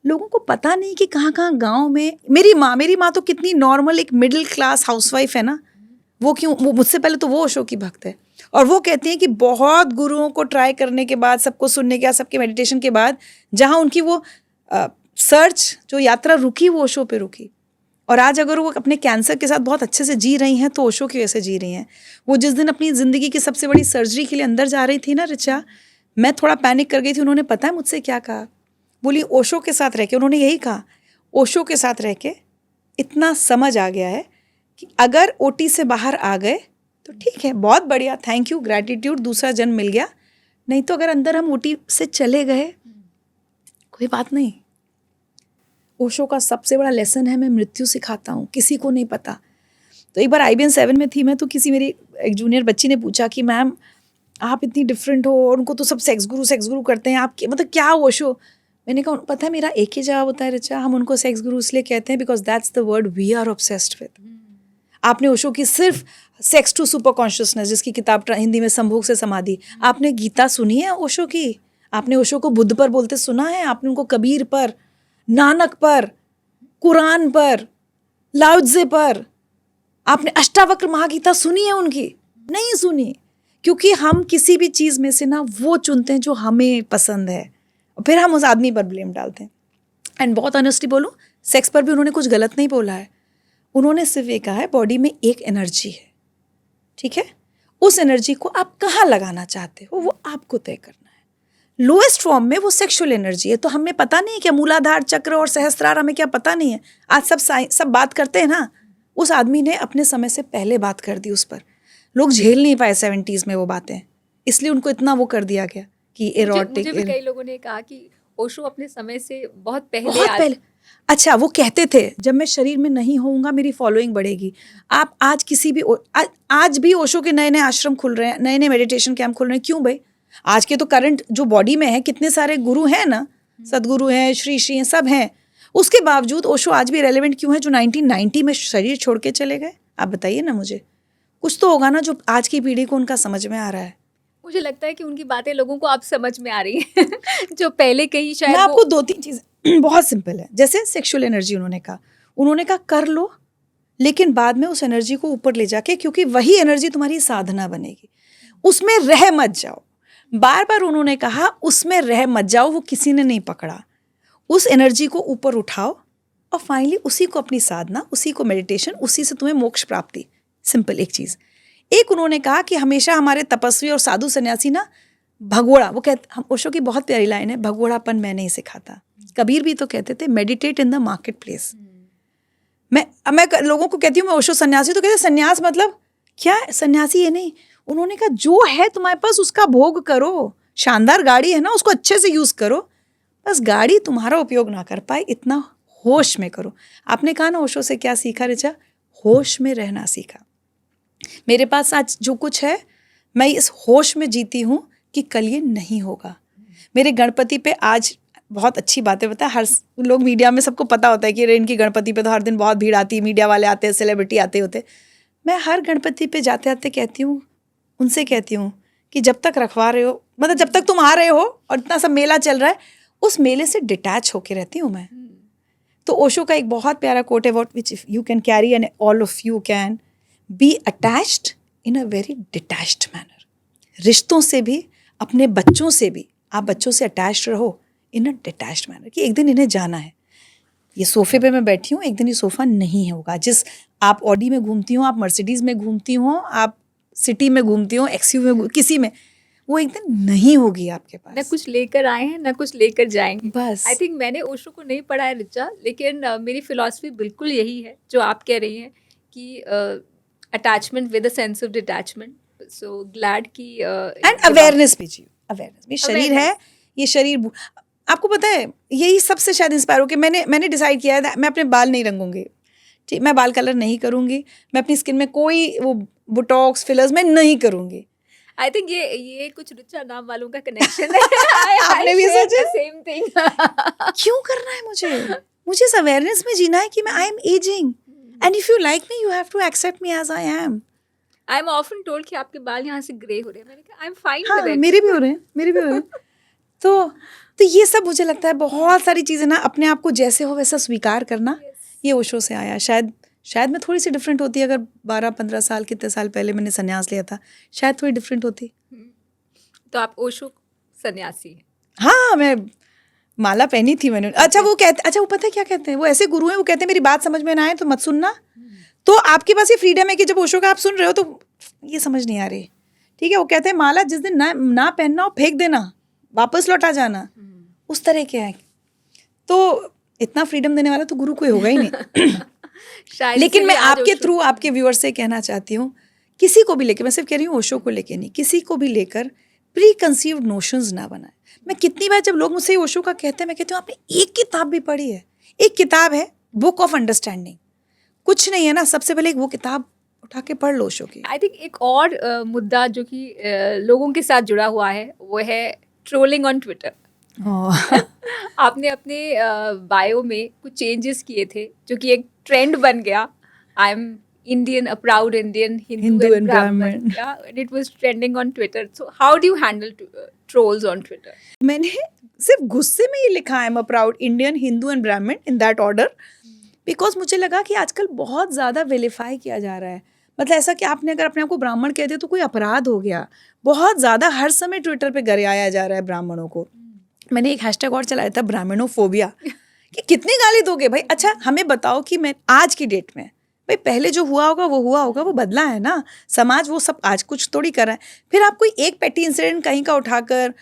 Speaker 2: लोगों को पता नहीं कि कहाँ कहाँ गांव में मेरी माँ तो कितनी नॉर्मल एक मिडिल क्लास हाउसवाइफ है ना, वो मुझसे पहले तो वो ओशो की भक्त है। और वो कहती हैं कि बहुत गुरुओं को ट्राई करने के बाद, सबको सुनने के बाद, सबके मेडिटेशन के बाद, जहाँ उनकी वो सर्च जो यात्रा रुकी वो ओशो पे रुकी। और आज अगर वो अपने कैंसर के साथ बहुत अच्छे से जी रही हैं तो ओशो की वजह से जी रही हैं। वो जिस दिन अपनी ज़िंदगी की सबसे बड़ी सर्जरी के लिए अंदर जा रही थी ना रिचा, मैं थोड़ा पैनिक कर गई थी। उन्होंने पता है मुझसे क्या कहा? बोली ओशो के साथ रह के, उन्होंने यही कहा, ओशो के साथ रह के इतना समझ आ गया है कि अगर ओटी से बाहर आ गए तो ठीक है, बहुत बढ़िया, थैंक यू, ग्रैटिट्यूड, दूसरा जन्म मिल गया। नहीं तो अगर अंदर हम ओटी से चले गए कोई बात नहीं। ओशो का सबसे बड़ा लेसन है मैं मृत्यु सिखाता हूँ, किसी को नहीं पता। तो एक बार IBN 7 में थी मैं, तो किसी मेरी एक जूनियर बच्ची ने पूछा कि मैम आप इतनी डिफरेंट हो और उनको तो सब सेक्स गुरु करते हैं, आप मतलब क्या ओशो? मैंने कहा पता है मेरा एक ही जवाब होता है रिचा, हम उनको सेक्स गुरु इसलिए कहते हैं because that's the word we are obsessed with. आपने ओशो की सिर्फ सेक्स टू सुपर कॉन्शियसनेस, जिसकी किताब हिंदी में संभोग से समाधि, आपने गीता सुनी है ओशो की? आपने ओशो को बुद्ध पर बोलते सुना है? आपने उनको कबीर पर, नानक पर, कुरान पर, लाओत्से पर, आपने अष्टावक्र महागीता सुनी है उनकी? नहीं सुनी, क्योंकि हम किसी भी चीज़ में से ना वो चुनते हैं जो हमें पसंद है और फिर हम उस आदमी पर ब्लेम डालते हैं। एंड बहुत ऑनेस्टली बोलूं, सेक्स पर भी उन्होंने कुछ गलत नहीं बोला है। उन्होंने सिर्फ ये कहा है बॉडी में एक एनर्जी है, ठीक है, उस एनर्जी को आप कहाँ लगाना चाहते हो वो आपको तय करना है। लोएस्ट फॉर्म में वो सेक्सुअल एनर्जी है। तो हमें पता नहीं है क्या मूलाधार चक्र और सहस्त्रार, हमें क्या पता नहीं है? आज सब बात करते हैं ना, उस आदमी ने अपने समय से पहले बात कर दी उस पर। लोग झेल नहीं पाए 70s में वो बातें, इसलिए उनको इतना वो कर दिया गया कि एरोटिक।
Speaker 1: मुझे भी कई लोगों ने कहा कि ओशो अपने समय से बहुत
Speaker 2: पहले अच्छा वो कहते थे जब मैं शरीर में नहीं होऊंगा मेरी फॉलोइंग बढ़ेगी। आप आज किसी भी आज भी ओशो के नए नए आश्रम खुल रहे हैं, नए नए मेडिटेशन कैंप खुल रहे हैं। क्यों भाई? आज के तो करंट जो बॉडी में है कितने सारे गुरु हैं ना, सदगुरु हैं, श्री हैं, सब हैं। उसके बावजूद ओशो आज भी रेलेवेंट क्यों है? जो 1990 में शरीर छोड़ के चले गए, आप बताइए ना मुझे। कुछ तो होगा ना जो आज की पीढ़ी को उनका समझ में आ रहा है।
Speaker 1: मुझे लगता है कि उनकी बातें लोगों को अब समझ में आ रही हैं जो पहले कहीं शायद।
Speaker 2: मैं आपको 2-3 चीज़ें बहुत सिंपल है, जैसे सेक्सुअल एनर्जी उन्होंने कहा कर लो, लेकिन बाद में उस एनर्जी को ऊपर ले जाके, क्योंकि वही एनर्जी तुम्हारी साधना बनेगी, उसमें रह मत जाओ। बार बार उन्होंने कहा उसमें रह मत जाओ, वो किसी ने नहीं पकड़ा। उस एनर्जी को ऊपर उठाओ और फाइनली उसी को अपनी साधना, उसी को मेडिटेशन, उसी से तुम्हें मोक्ष प्राप्ति। सिंपल एक चीज़। एक उन्होंने कहा कि हमेशा हमारे तपस्वी और साधु सन्यासी ना भगोड़ा, वो कहते, हम ओशो की बहुत प्यारी लाइन है, भगोड़ापन मैं नहीं सिखाता। कबीर भी तो कहते थे meditate in the market place. मैं लोगों को कहती हूँ मैं ओशो सन्यासी, तो कहते सन्यास मतलब क्या है? सन्यासी ये नहीं। उन्होंने कहा जो है तुम्हारे पास उसका भोग करो। शानदार गाड़ी है ना, उसको अच्छे से यूज़ करो, बस गाड़ी तुम्हारा उपयोग ना कर पाए इतना होश में करो। आपने कहा ना ओशो से क्या सीखा ऋचा? होश में रहना सीखा। मेरे पास आज जो कुछ है मैं इस होश में जीती हूँ कि कल ये नहीं होगा। मेरे गणपति पे आज बहुत अच्छी बातें बता, हर लोग मीडिया में सबको पता होता है कि इनकी गणपति पे तो हर दिन बहुत भीड़ आती है, मीडिया वाले आते हैं, सेलिब्रिटी आते होते। मैं हर गणपति पे जाते आते कहती हूँ, उनसे कहती हूँ कि जब तक रखवा रहे हो, मतलब जब तक तुम आ रहे हो और इतना सब मेला चल रहा है, उस मेले से डिटैच होके रहती हूँ मैं। तो ओशो का एक बहुत प्यारा कोट है, what which you can carry and all of you can be attached in a very detached manner. रिश्तों से भी, अपने बच्चों से भी आप बच्चों से अटैच्ड रहो इन अ डिटैच्ड मैनर, कि एक दिन इन्हें जाना है। ये सोफे पे मैं बैठी हूँ, एक दिन ये सोफा नहीं होगा। जिस आप ऑडी में घूमती हो, आप मर्सिडीज में घूमती हो, आप सिटी में घूमती हो, एक्सयू में, किसी में, वो एक दिन नहीं होगी आपके पास।
Speaker 1: ना कुछ लेकर आए हैं ना कुछ लेकर जाएंगे।
Speaker 2: बस
Speaker 1: आई थिंक मैंने ओशो को नहीं पढ़ा है ऋचा, लेकिन मेरी फिलॉसफी बिल्कुल यही है जो आप कह रही हैं कि attachment with a sense of detachment. So glad की
Speaker 2: एंड अवेयरनेस भी चाहिए। अवेयरनेस, ये शरीर है, ये शरीर, आपको पता है यही सबसे शायद इंस्पायर हो कि मैंने डिसाइड किया है मैं अपने बाल नहीं रंगूंगी, ठीक, मैं बाल कलर नहीं करूंगी, मैं अपनी स्किन में कोई वो बोटॉक्स फिलर्स मैं नहीं करूंगी।
Speaker 1: आई थिंक ये कुछ ऋचा नाम वालों का कनेक्शन है।
Speaker 2: आपने भी सोचा?
Speaker 1: Same thing.
Speaker 2: क्यों करना है मुझे इस अवेयरनेस में जीना है कि मैं I am ageing, and if you like me you have to accept me as I am.
Speaker 1: I am often told कि आपके बाल यहाँ से ग्रे हो रहे हैं। मैंने कहा आई एम फाइन
Speaker 2: हाँ,
Speaker 1: विद इट।
Speaker 2: मेरे भी हो रहे हैं। तो ये सब मुझे लगता है बहुत सारी चीज़ें ना अपने आप को जैसे हो वैसा स्वीकार करना, ये ओशो से आया। शायद मैं थोड़ी सी डिफरेंट होती, अगर 12-15 साल, कितने साल पहले मैंने संन्यास लिया था, शायद थोड़ी डिफरेंट होती।
Speaker 1: तो आप ओशो सन्यासी हैं?
Speaker 2: हाँ, मैं माला पहनी थी मैंने। अच्छा वो पता है क्या कहते हैं, वो ऐसे गुरु हैं, वो कहते हैं मेरी बात समझ में ना आए तो मत सुनना। तो आपके पास ये फ्रीडम है कि जब ओशो का आप सुन रहे हो तो ये समझ नहीं आ रही, ठीक है, वो कहते हैं माला जिस दिन ना पहनना हो फेंक देना, वापस लौटा जाना, उस तरह के हैं। तो इतना फ्रीडम देने वाला तो गुरु कोई होगा ही नहीं।
Speaker 1: शायद
Speaker 2: लेकिन मैं
Speaker 1: इसीलिए आज
Speaker 2: आपके
Speaker 1: ओशो-
Speaker 2: थ्रू आपके व्यूअर्स से कहना चाहती हूँ, किसी को भी लेकर, मैं सिर्फ कह रही हूँ ओशो को लेकर नहीं, किसी को भी लेकर प्री कंसीव्ड नोशंस ना बनाए। मैं कितनी बार जब लोग मुझसे ओशो का कहते हैं, मैं कहती हूँ आपने एक किताब भी पढ़ी है? एक किताब है बुक ऑफ अंडरस्टैंडिंग, कुछ नहीं है ना, सबसे पहले वो किताब उठा के पढ़ लो ओशो की।
Speaker 1: आई थिंक एक और मुद्दा जो कि लोगों के साथ जुड़ा हुआ है वो है ट्रोलिंग ऑन ट्विटर। आपने अपने बायो में कुछ चेंजेस किए थे जो कि एक ट्रेंड बन गया। I am Indian, a proud Indian, Hindu and Brahmin, and it was trending on Twitter. So how do you handle trolls on Twitter?
Speaker 2: मैंने सिर्फ गुस्से में ही लिखा I am a proud Indian, Hindu and Brahmin in that order, because मुझे लगा कि आजकल बहुत ज़्यादा विलिफाई किया जा रहा है। मतलब ऐसा कि आपने अगर अपने आप को ब्राह्मण कह दिया तो कोई अपराध हो गया। बहुत ज़्यादा हर समय ट्विटर पे गरियाया जा रहा है ब्राह्मणों को। मैंने एक हैशटैग और चलाया था, ब्राह्मणोफोबिया, कि कितनी गाली दोगे भाई। अच्छा हमें बताओ कि मैं आज की डेट में, भाई पहले जो हुआ होगा, वो बदला है ना, समाज वो सब आज कुछ थोड़ी कर रहा है। फिर आप कोई एक पेटी इंसिडेंट कहीं का उठाकर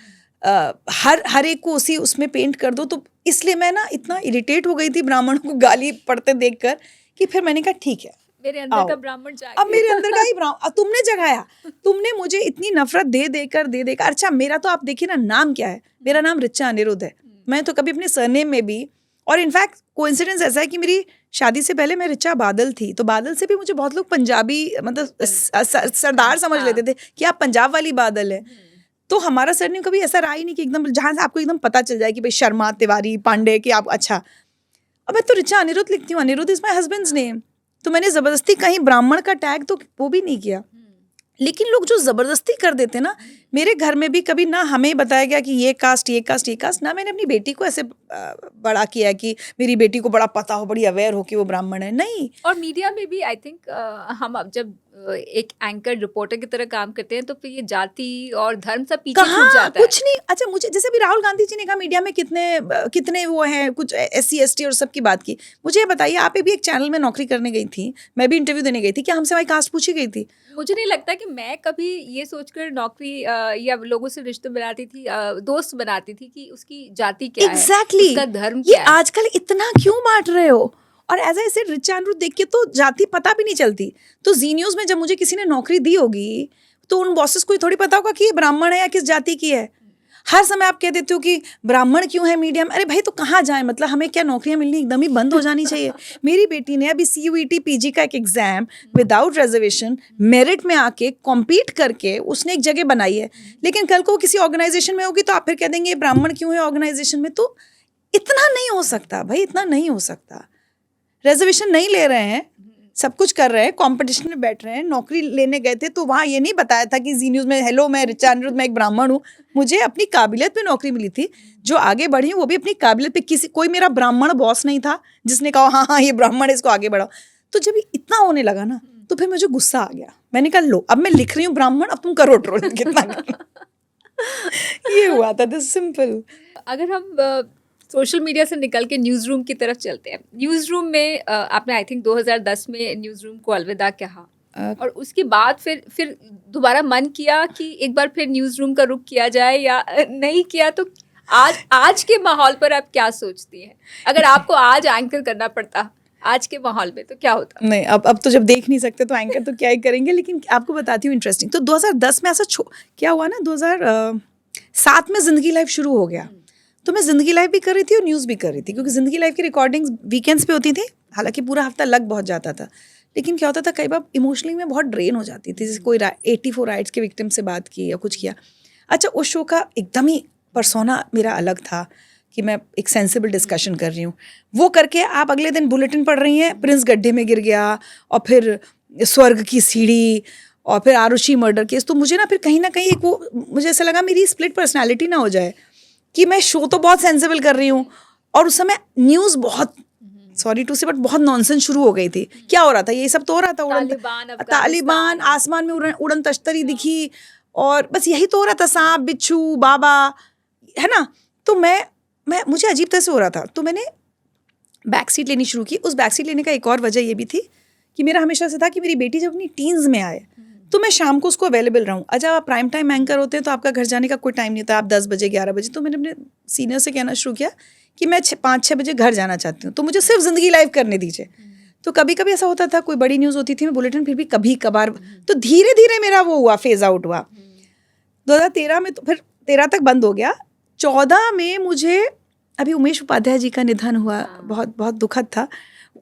Speaker 2: हर एक को उसी उसमें पेंट कर दो। तो इसलिए मैं ना इतना इरिटेट हो गई थी ब्राह्मणों को गाली पढ़ते देखकर कि फिर मैंने कहा ठीक है,
Speaker 1: मेरे अंदर का ब्राह्मण जागे।
Speaker 2: अब मेरे अंदर का ही ब्राह्मण तुमने जगाया, तुमने मुझे इतनी नफरत दे देकर। अच्छा मेरा तो आप देखिए ना नाम क्या है, मेरा नाम ऋचा अनिरुद्ध है। मैं तो कभी अपने सरनेम में भी, और इनफैक्ट कोइंसिडेंस ऐसा है कि मेरी शादी से पहले मैं ऋचा बादल थी, तो बादल से भी मुझे बहुत लोग पंजाबी मतलब सरदार समझ लेते थे कि आप पंजाब वाली बादल है। तो हमारा सरनेम कभी ऐसा रहा ही नहीं कि एकदम जहाँ से आपको एकदम पता चल जाए कि भाई शर्मा, तिवारी, पांडे, कि आप अच्छा। अब मैं तो ऋचा अनिरुद्ध लिखती हूँ, Aniruddh is my husband's name. तो मैंने ज़बरदस्ती कहीं ब्राह्मण का टैग तो वो भी नहीं किया। लेकिन लोग जो ज़बरदस्ती कर देते ना, मेरे घर में भी कभी ना हमें बताया गया कि ये कास्ट ये कास्ट ये कास्ट, ना मैंने अपनी बेटी को ऐसे बड़ा किया कि मेरी बेटी को बड़ा पता हो, बड़ी अवेयर हो कि वो ब्राह्मण है, नहीं।
Speaker 1: और मीडिया में भी आई थिंक हम अब जब एक एंकर रिपोर्टर की तरह काम करते हैं तो फिर ये जाति और धर्म सब पीछे छूट
Speaker 2: कहाँ
Speaker 1: जाता है।
Speaker 2: कुछ नहीं। अच्छा, मुझे जैसे अभी राहुल गांधी जी ने कहा मीडिया में कितने वो हैं, कुछ SC ST और सब की बात की। मुझे ये बताइए, आप भी एक चैनल में नौकरी करने गई थी, मैं भी इंटरव्यू देने गई थी, क्या हमसे वही कास्ट पूछी गई थी?
Speaker 1: मुझे नहीं लगता कि मैं कभी ये सोचकर नौकरी या लोगों से रिश्ते बनाती थी, दोस्त बनाती थी कि उसकी जाति क्या
Speaker 2: Exactly.
Speaker 1: है, उसका धर्म
Speaker 2: ये
Speaker 1: क्या है।
Speaker 2: आजकल इतना क्यों बांट रहे हो? और एज ऐसे रिचा अनिरुद्ध देख के तो जाति पता भी नहीं चलती। तो जी न्यूज में जब मुझे किसी ने नौकरी दी होगी तो उन बॉसेस को थोड़ी पता होगा कि ये ब्राह्मण है या किस जाति की है। हर समय आप कह देते हो कि ब्राह्मण क्यों है मीडियम, अरे भाई तो कहाँ जाए, मतलब हमें क्या नौकरियां मिलनी एकदम ही बंद हो जानी चाहिए? मेरी बेटी ने अभी CUET PG का एक एग्जाम विदाउट रिजर्वेशन मेरिट में आके कॉम्पीट करके उसने एक जगह बनाई है, लेकिन कल को वो किसी ऑर्गेनाइजेशन में होगी तो आप फिर कह देंगे ये ब्राह्मण क्यों है ऑर्गेनाइजेशन में। तो इतना नहीं हो सकता भाई, इतना नहीं हो सकता। रिजर्वेशन नहीं ले रहे हैं, सब कुछ कर रहे हैं, कंपटीशन में बैठ रहे हैं। नौकरी लेने गए थे तो वहाँ ये नहीं बताया था कि जी न्यूज़ में हेलो मैं रिचा अनिरुद्ध, मैं एक ब्राह्मण हूँ। मुझे अपनी काबिलियत पे नौकरी मिली थी, जो आगे बढ़ी वो भी अपनी काबिलियत पे। कोई मेरा ब्राह्मण बॉस नहीं था जिसने कहा हाँ हाँ ये ब्राह्मण है इसको आगे बढ़ाओ। तो जब ये इतना होने लगा ना तो फिर मुझे गुस्सा आ गया। मैंने कहा लो अब मैं लिख रही हूँ ब्राह्मण, अब तुम करो ट्रोल कितना करना। ये हुआ था, दिस सिंपल।
Speaker 1: अगर हम सोशल मीडिया से निकल के न्यूज़ रूम की तरफ चलते हैं, न्यूज़ रूम में आपने आई थिंक 2010 में न्यूज़ रूम को अलविदा कहा और उसके बाद फिर दोबारा मन किया कि एक बार फिर न्यूज़ रूम का रुख किया जाए या नहीं किया? तो आज के माहौल पर आप क्या सोचती हैं? अगर आपको आज एंकर करना पड़ता आज के माहौल में तो क्या होता?
Speaker 2: नहीं, अब तो जब देख नहीं सकते तो एंकर तो क्या ही करेंगे। लेकिन आपको बताती हूँ इंटरेस्टिंग। तो 2010 में ऐसा क्या हुआ ना, 2007 में जिंदगी लाइव शुरू हो गया। तो मैं जिंदगी लाइव भी कर रही थी और न्यूज़ भी कर रही थी, क्योंकि जिंदगी लाइव की रिकॉर्डिंग्स वीकेंड्स पे होती थी। हालांकि पूरा हफ्ता लग बहुत जाता था, लेकिन क्या होता था कई बार इमोशनली मैं बहुत ड्रेन हो जाती थी। जैसे कोई 84 राइट्स के विक्टिम से बात की या कुछ किया। अच्छा, उस शो का एकदम ही पर्सोना मेरा अलग था कि मैं एक सेंसिबल डिस्कशन कर रही हूँ। वो करके आप अगले दिन बुलेटिन पढ़ रही हैं प्रिंस गड्ढे में गिर गया और फिर स्वर्ग की सीढ़ी और फिर आरुषि मर्डर केस। तो मुझे ना फिर कहीं ना कहीं एक वो मुझे ऐसा लगा मेरी स्प्लिट पर्सनैलिटी ना हो जाए कि मैं शो तो बहुत सेंसिबल कर रही हूँ और उस समय न्यूज़ बहुत सॉरी टू से बट बहुत नॉनसेंस शुरू हो गई थी। क्या हो रहा था, ये सब तो हो रहा था, तालिबान, आसमान में उड़न तश्तरी दिखी और बस यही तो हो रहा था, सांप बिच्छू बाबा, है ना। तो मैं मुझे अजीब तरह से हो रहा था। तो मैंने बैक सीट लेनी शुरू की। उस बैक सीट लेने का एक और वजह ये भी थी कि मेरा हमेशा से था कि मेरी बेटी जब अपनी टीन्स में आए तो मैं शाम को उसको अवेलेबल रहूँ। अच्छा, आप प्राइम टाइम एंकर होते हैं तो आपका घर जाने का कोई टाइम नहीं होता, आप 10 बजे 11 बजे। तो मैंने अपने सीनियर से कहना शुरू किया कि मैं 5-6 बजे घर जाना चाहती हूँ, तो मुझे सिर्फ जिंदगी लाइव करने दीजिए। तो कभी कभी ऐसा होता था कोई बड़ी न्यूज़ होती थी मैं बुलेटिन फिर भी कभी कभार। तो धीरे धीरे मेरा वो हुआ, फेज आउट हुआ। 2013 में तो फिर 13 तक बंद हो गया। 14 में मुझे अभी उमेश उपाध्याय जी का निधन हुआ, बहुत बहुत दुखद था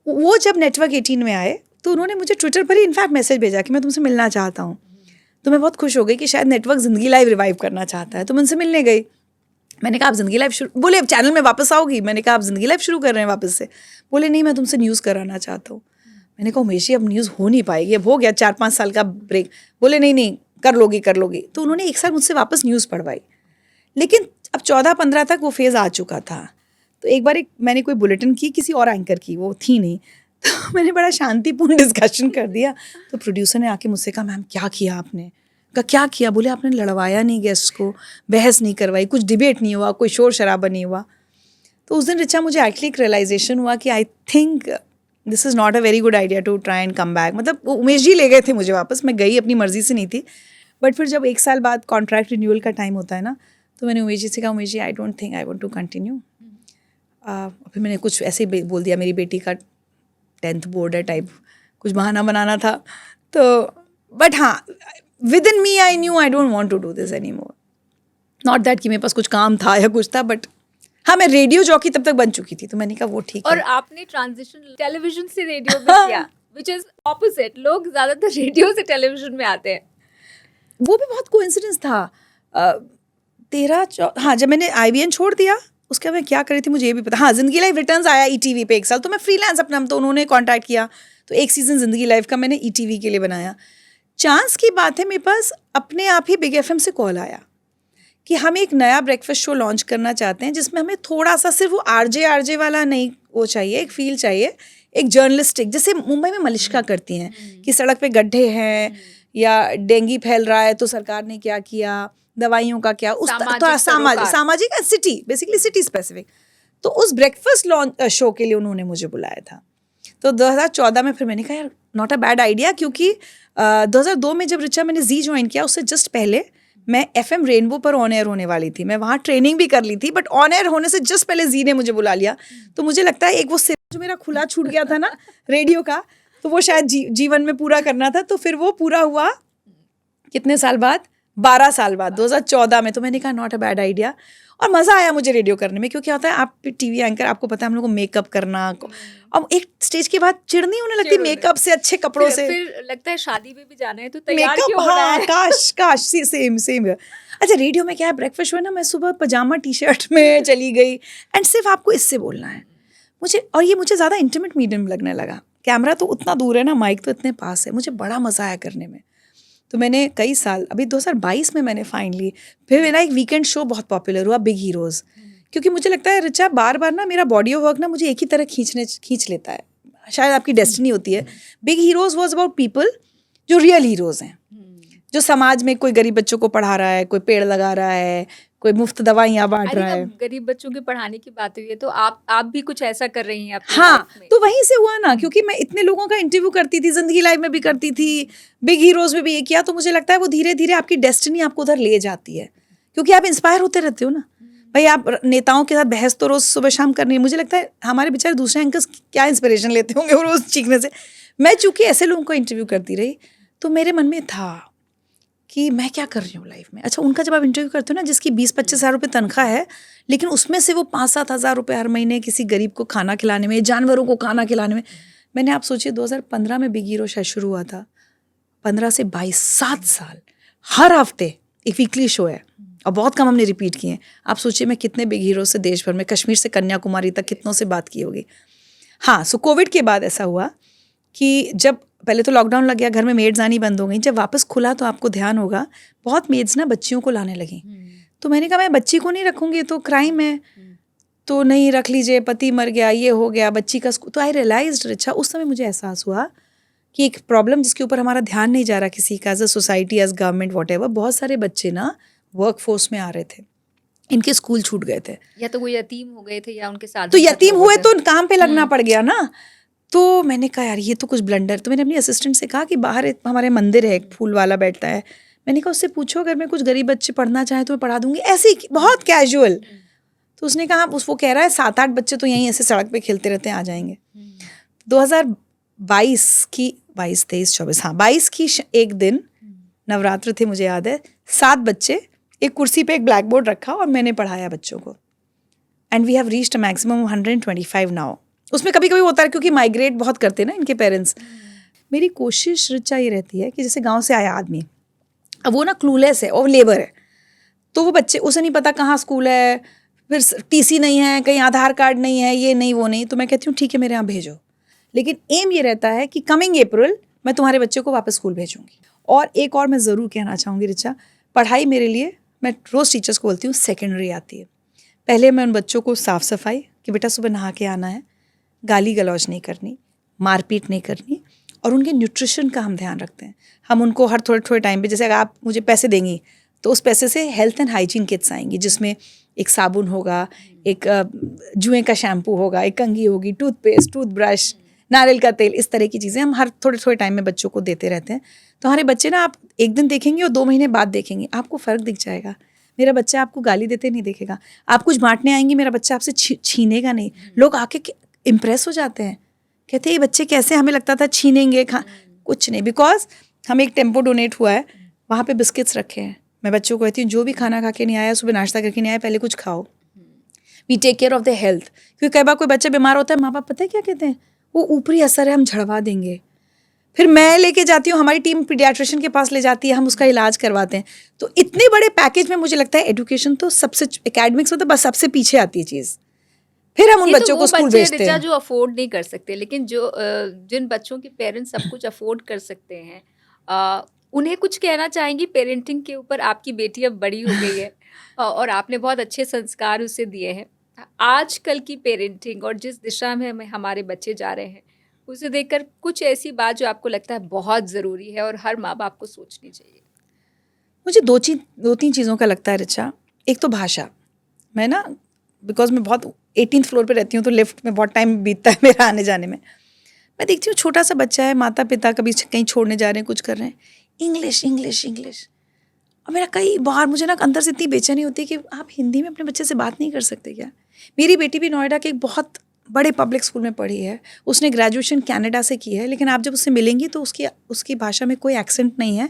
Speaker 2: वो। जब नेटवर्क 18 में आए तो उन्होंने मुझे ट्विटर पर ही इनफैक्ट मैसेज भेजा कि मैं तुमसे मिलना चाहता हूँ। तो मैं बहुत खुश हो गई कि शायद नेटवर्क जिंदगी लाइव रिवाइव करना चाहता है। तो मैं उनसे मिलने गई। मैंने कहा आप जिंदगी लाइव शुरू, बोले अब चैनल में वापस आओगी? मैंने कहा आप जिंदगी लाइव शुरू कर रहे हैं वापस से? बोले नहीं, मैं तुमसे न्यूज़ कराना चाहता हूँ। मैंने कहा उमेश जी अब न्यूज़ हो नहीं पाएगी, अब हो गया 4-5 साल का ब्रेक। बोले नहीं कर लोगी। तो उन्होंने एक साल मुझसे वापस न्यूज़ पढ़वाई। लेकिन अब 14-15 तक वो फेज़ आ चुका था। तो एक बार मैंने कोई बुलेटिन की किसी और एंकर की, वो थी नहीं, तो मैंने बड़ा शांतिपूर्ण डिस्कशन कर दिया। तो प्रोड्यूसर ने आके मुझसे कहा मैम क्या किया आपने? कहा क्या किया? बोले आपने लड़वाया नहीं गेस्ट को, बहस नहीं करवाई, कुछ डिबेट नहीं हुआ, कोई शोर शराबा नहीं हुआ। तो उस दिन रिचा मुझे एक्चुअली एक रियलाइजेशन हुआ कि I think this is not a very good idea to try and come back. मतलब उमेश जी ले गए थे मुझे वापस, मैं गई अपनी मर्जी से नहीं थी। बट फिर जब 1 साल बाद कॉन्ट्रैक्ट रिन्यूअल का टाइम होता है ना, तो मैंने उमेश जी से कहा Umesh ji I don't think I want to continue. फिर मैंने कुछ ऐसे ही बोल दिया, मेरी बेटी का 10th बोर्ड है टाइप, कुछ बहाना बनाना था। तो बट हाँ, within me I knew I don't want to do this any more. Not that कि मेरे पास कुछ काम था या कुछ था, बट हाँ मैं रेडियो जॉकी तब तक बन चुकी थी। तो मैंने कहा वो ठीक है।
Speaker 1: और आपने ट्रांजिशन टेलीविजन से रेडियो में किया, विच इज ऑपोजिट। लोग ज़्यादातर रेडियो से टेलीविजन में आते हैं।
Speaker 2: वो भी बहुत कोइंसिडेंस था। 13 जब मैंने IBN छोड़ दिया उसके बाद मैं क्या कर रही थी मुझे ये भी पता। हाँ, जिंदगी लाइव रिटर्न्स आया ETV पे 1 साल, तो मैं फ्रीलांस अपना, तो उन्होंने कॉन्टैक्ट किया। तो 1 सीज़न जिंदगी लाइव का मैंने ETV के लिए बनाया। चांस की बात है, मेरे पास अपने आप ही बिग एफएम से कॉल आया कि हम एक नया ब्रेकफास्ट शो लॉन्च करना चाहते हैं जिसमें हमें थोड़ा सा, सिर्फ वो आरजे वाला नहीं, वो चाहिए, एक फील चाहिए, एक जर्नलिस्टिक, जैसे मुंबई में मलिश्का करती हैं कि सड़क पे गड्ढे हैं या डेंगू फैल रहा है तो सरकार ने क्या किया, दवाइयों का क्या, उस तो सामाजिक सिटी, बेसिकली सिटी स्पेसिफिक। तो उस ब्रेकफास्ट लॉन्च शो के लिए उन्होंने मुझे बुलाया था। तो 2014 में फिर मैंने कहा यार नॉट अ बैड आइडिया, क्योंकि 2002 में जब रिचा मैंने जी ज्वाइन किया उससे जस्ट पहले मैं FM रेनबो पर ऑन एयर होने वाली थी, मैं वहाँ ट्रेनिंग भी कर ली थी, बट ऑन एयर होने से जस्ट पहले जी ने मुझे बुला लिया। तो मुझे लगता है एक वो सिर जो मेरा खुला छूट गया था ना रेडियो का, तो वो शायद जीवन में पूरा करना था। तो फिर वो पूरा हुआ कितने साल बाद, 12 साल बाद, 2014 में। तो मैंने कहा नॉट अ बैड आइडिया, और मज़ा आया मुझे रेडियो करने में। क्योंकि होता है आप टीवी एंकर, आपको पता है हम लोग को मेकअप करना, अब एक स्टेज के बाद चिढ़ नहीं होने लगती मेकअप से, अच्छे कपड़ों से,
Speaker 1: फिर लगता है शादी में भी जाना है तो तैयार
Speaker 2: मेकअप,
Speaker 1: क्यों होना है?
Speaker 2: काश सेम। अच्छा, रेडियो में क्या है, ब्रेकफास्ट शो है ना, मैं सुबह पजामा टी शर्ट में चली गई एंड सिर्फ आपको इससे बोलना है मुझे, और ये मुझे ज़्यादा इंटीमेट मीडियम लगने लगा। कैमरा तो उतना दूर है ना, माइक तो इतने पास है, मुझे बड़ा मज़ा आया करने में। तो मैंने कई साल, अभी 2022 में मैंने फाइनली, फिर मेरा एक वीकेंड शो बहुत पॉपुलर हुआ, बिग हीरोज़। क्योंकि मुझे लगता है रिचा, बार बार ना मेरा बॉडी ऑफ वर्क ना मुझे एक ही तरह खींच लेता है, शायद आपकी डेस्टिनी होती है। Big heroes was about people जो रियल हीरोज़ हैं, जो समाज में कोई गरीब बच्चों को पढ़ा रहा है, कोई पेड़ लगा रहा है, कोई मुफ्त दवाइयाँ बांट रहा है।
Speaker 1: गरीब बच्चों के पढ़ाने की बात हुई है तो आप भी कुछ ऐसा कर रही हैं अपनी
Speaker 2: हाँ,
Speaker 1: लाइफ में?
Speaker 2: तो वहीं से हुआ ना, क्योंकि मैं इतने लोगों का इंटरव्यू करती थी, जिंदगी लाइव में भी करती थी, बिग हीरोज में भी ये किया, तो मुझे लगता है वो धीरे धीरे आपकी डेस्टिनी आपको उधर ले जाती है, क्योंकि आप इंस्पायर होते रहते हो ना भाई। आप नेताओं के साथ बहस तो रोज सुबह शाम करनी है। मुझे लगता है हमारे बेचारे दूसरे एंकर्स क्या इंस्पिरेशन लेते होंगे वो रोज चीखने से। मैं चूंकि ऐसे लोगों को इंटरव्यू करती रही, तो मेरे मन में था कि मैं क्या कर रही हूँ लाइफ में। अच्छा, उनका जब आप इंटरव्यू करते हो ना, जिसकी 20-25 हज़ार रुपये तनख्वाह है, लेकिन उसमें से वो 5-7 हज़ार रुपये हर महीने किसी गरीब को खाना खिलाने में, जानवरों को खाना खिलाने में। मैंने, आप सोचिए 2015 में बिग हीरो शायद शुरू हुआ था, 15 से 22, 7 साल हर हफ्ते एक वीकली शो है, और बहुत कम हमने रिपीट किए हैं। आप सोचिए मैं कितने बिग हीरो से देश भर में, कश्मीर से कन्याकुमारी तक कितनों से बात की होगी। हाँ, सो कोविड के बाद ऐसा हुआ कि जब पहले तो लॉकडाउन लग गया, घर में मेड्स आनी बंद हो गई। जब वापस खुला तो आपको ध्यान होगा बहुत मेड्स ना बच्चियों को लाने लगी। तो मैंने कहा मैं बच्ची को नहीं रखूँगी, तो क्राइम है, तो नहीं रख लीजिए, पति मर गया, ये हो गया, बच्ची का तो आई रियलाइज्ड, अच्छा उस समय मुझे एहसास हुआ कि एक प्रॉब्लम जिसके ऊपर हमारा ध्यान नहीं जा रहा किसी का, as a society, as government, whatever, बहुत सारे बच्चे ना वर्क फोर्स में आ रहे थे, इनके स्कूल छूट गए थे,
Speaker 1: या तो वो यतीम हो गए थे या उनके साथ
Speaker 2: तो यतीम हुए तो काम पे लगना पड़ गया ना। तो मैंने कहा यार ये तो कुछ ब्लंडर। तो मैंने अपनी असिस्टेंट से कहा कि बाहर हमारे मंदिर है, एक फूल वाला बैठता है, मैंने कहा उससे पूछो अगर मैं कुछ गरीब बच्चे पढ़ना चाहे तो मैं पढ़ा दूंगी, ऐसे ही बहुत कैजुअल। तो उसने कहा वो कह रहा है 7-8 बच्चे तो यहीं ऐसे सड़क पे खेलते रहते हैं, आ जाएंगे। 2022 की 22, 23, 24, हाँ 22 की एक दिन नवरात्र थे, मुझे याद है, 7 बच्चे, एक कुर्सी पे एक ब्लैक बोर्ड रखा और मैंने पढ़ाया बच्चों को। And we have reached a maximum 125 now. उसमें कभी कभी होता है क्योंकि माइग्रेट बहुत करते हैं ना इनके पेरेंट्स। मेरी कोशिश रिचा ये रहती है कि जैसे गांव से आया आदमी, अब वो ना क्लूलेस है और लेबर है, तो वो बच्चे, उसे नहीं पता कहाँ स्कूल है, फिर टीसी नहीं है, कहीं आधार कार्ड नहीं है, ये नहीं वो नहीं, तो मैं कहती हूँ ठीक है मेरे यहाँ भेजो, लेकिन एम ये रहता है कि कमिंग अप्रैल मैं तुम्हारे बच्चे को वापस स्कूल भेजूंगी। और एक और मैं ज़रूर कहना चाहूँगी रिचा, पढ़ाई मेरे लिए, मैं रोज़ टीचर्स को बोलती हूँ, सेकेंडरी आती है। पहले मैं उन बच्चों को साफ़ सफाई, कि बेटा सुबह नहा के आना है, गाली गलौज नहीं करनी, मारपीट नहीं करनी, और उनके न्यूट्रिशन का हम ध्यान रखते हैं। हम उनको हर थोड़े थोड़े टाइम पे, जैसे अगर आप मुझे पैसे देंगी तो उस पैसे से हेल्थ एंड हाइजीन किट्स आएंगी, जिसमें एक साबुन होगा, एक जुए का शैम्पू होगा, एक कंघी होगी, टूथपेस्ट, टूथब्रश, नारियल का तेल, इस तरह की चीज़ें हम हर थोड़े थोड़े टाइम में बच्चों को देते रहते हैं। तो हमारे बच्चे ना, आप एक दिन देखेंगे और 2 महीने बाद देखेंगे, आपको फ़र्क दिख जाएगा। मेरा बच्चा आपको गाली देते नहीं देखेगा, आप कुछ बांटने आएंगी, मेरा बच्चा आपसे छीनेगा नहीं। लोग आके इम्प्रेस हो जाते हैं, कहते हैं ये बच्चे कैसे, हमें लगता था छीनेंगे, कुछ नहीं, बिकॉज हमें एक टेम्पो डोनेट हुआ है, वहाँ पे बिस्किट्स रखे हैं। मैं बच्चों को कहती हूँ जो भी खाना खा के नहीं आया, सुबह नाश्ता करके नहीं आया, पहले कुछ खाओ। We take care of the health, क्योंकि कई बार कोई बच्चा बीमार होता है, माँ बाप पता है क्या कहते हैं, वो ऊपरी असर है, हम झड़वा देंगे। फिर मैं लेके जाती हूँ, हमारी टीम पीडियाट्रिशियन के पास ले जाती है, हम उसका इलाज करवाते हैं। तो इतने बड़े पैकेज में मुझे लगता है एजुकेशन तो सबसे, एकेडमिक्स में तो बस सबसे पीछे आती है चीज़, फिर हम उन बच्चों को स्कूल भेजते हैं
Speaker 1: जो अफोर्ड नहीं कर सकते, लेकिन जो जिन बच्चों के पेरेंट्स सब कुछ अफोर्ड कर सकते हैं, उन्हें कुछ कहना चाहेंगी पेरेंटिंग के ऊपर? आपकी बेटी अब बड़ी हो गई है और आपने बहुत अच्छे संस्कार उसे दिए हैं। आजकल की पेरेंटिंग और जिस दिशा में हमारे बच्चे जा रहे हैं, उसे देखकर कुछ ऐसी बात जो आपको लगता है बहुत ज़रूरी है और हर माँ बाप को सोचनी चाहिए?
Speaker 2: मुझे दो तीन चीज़ों का लगता है रिचा। एक तो भाषा, मैं ना बिकॉज मैं बहुत 18th फ्लोर पे रहती हूँ, तो लिफ्ट में बहुत टाइम बीतता है मेरा आने जाने में। मैं देखती हूँ छोटा सा बच्चा है, माता पिता कभी कहीं छोड़ने जा रहे हैं, कुछ कर रहे हैं, इंग्लिश इंग्लिश इंग्लिश। और मेरा कई बार मुझे ना अंदर से इतनी बेचैनी होती है कि आप हिंदी में अपने बच्चे से बात नहीं कर सकते क्या? मेरी बेटी भी नोएडा के एक बहुत बड़े पब्लिक स्कूल में पढ़ी है, उसने ग्रेजुएशन कनाडा से की है, लेकिन आप जब उससे मिलेंगी तो उसकी भाषा में कोई एक्सेंट नहीं है।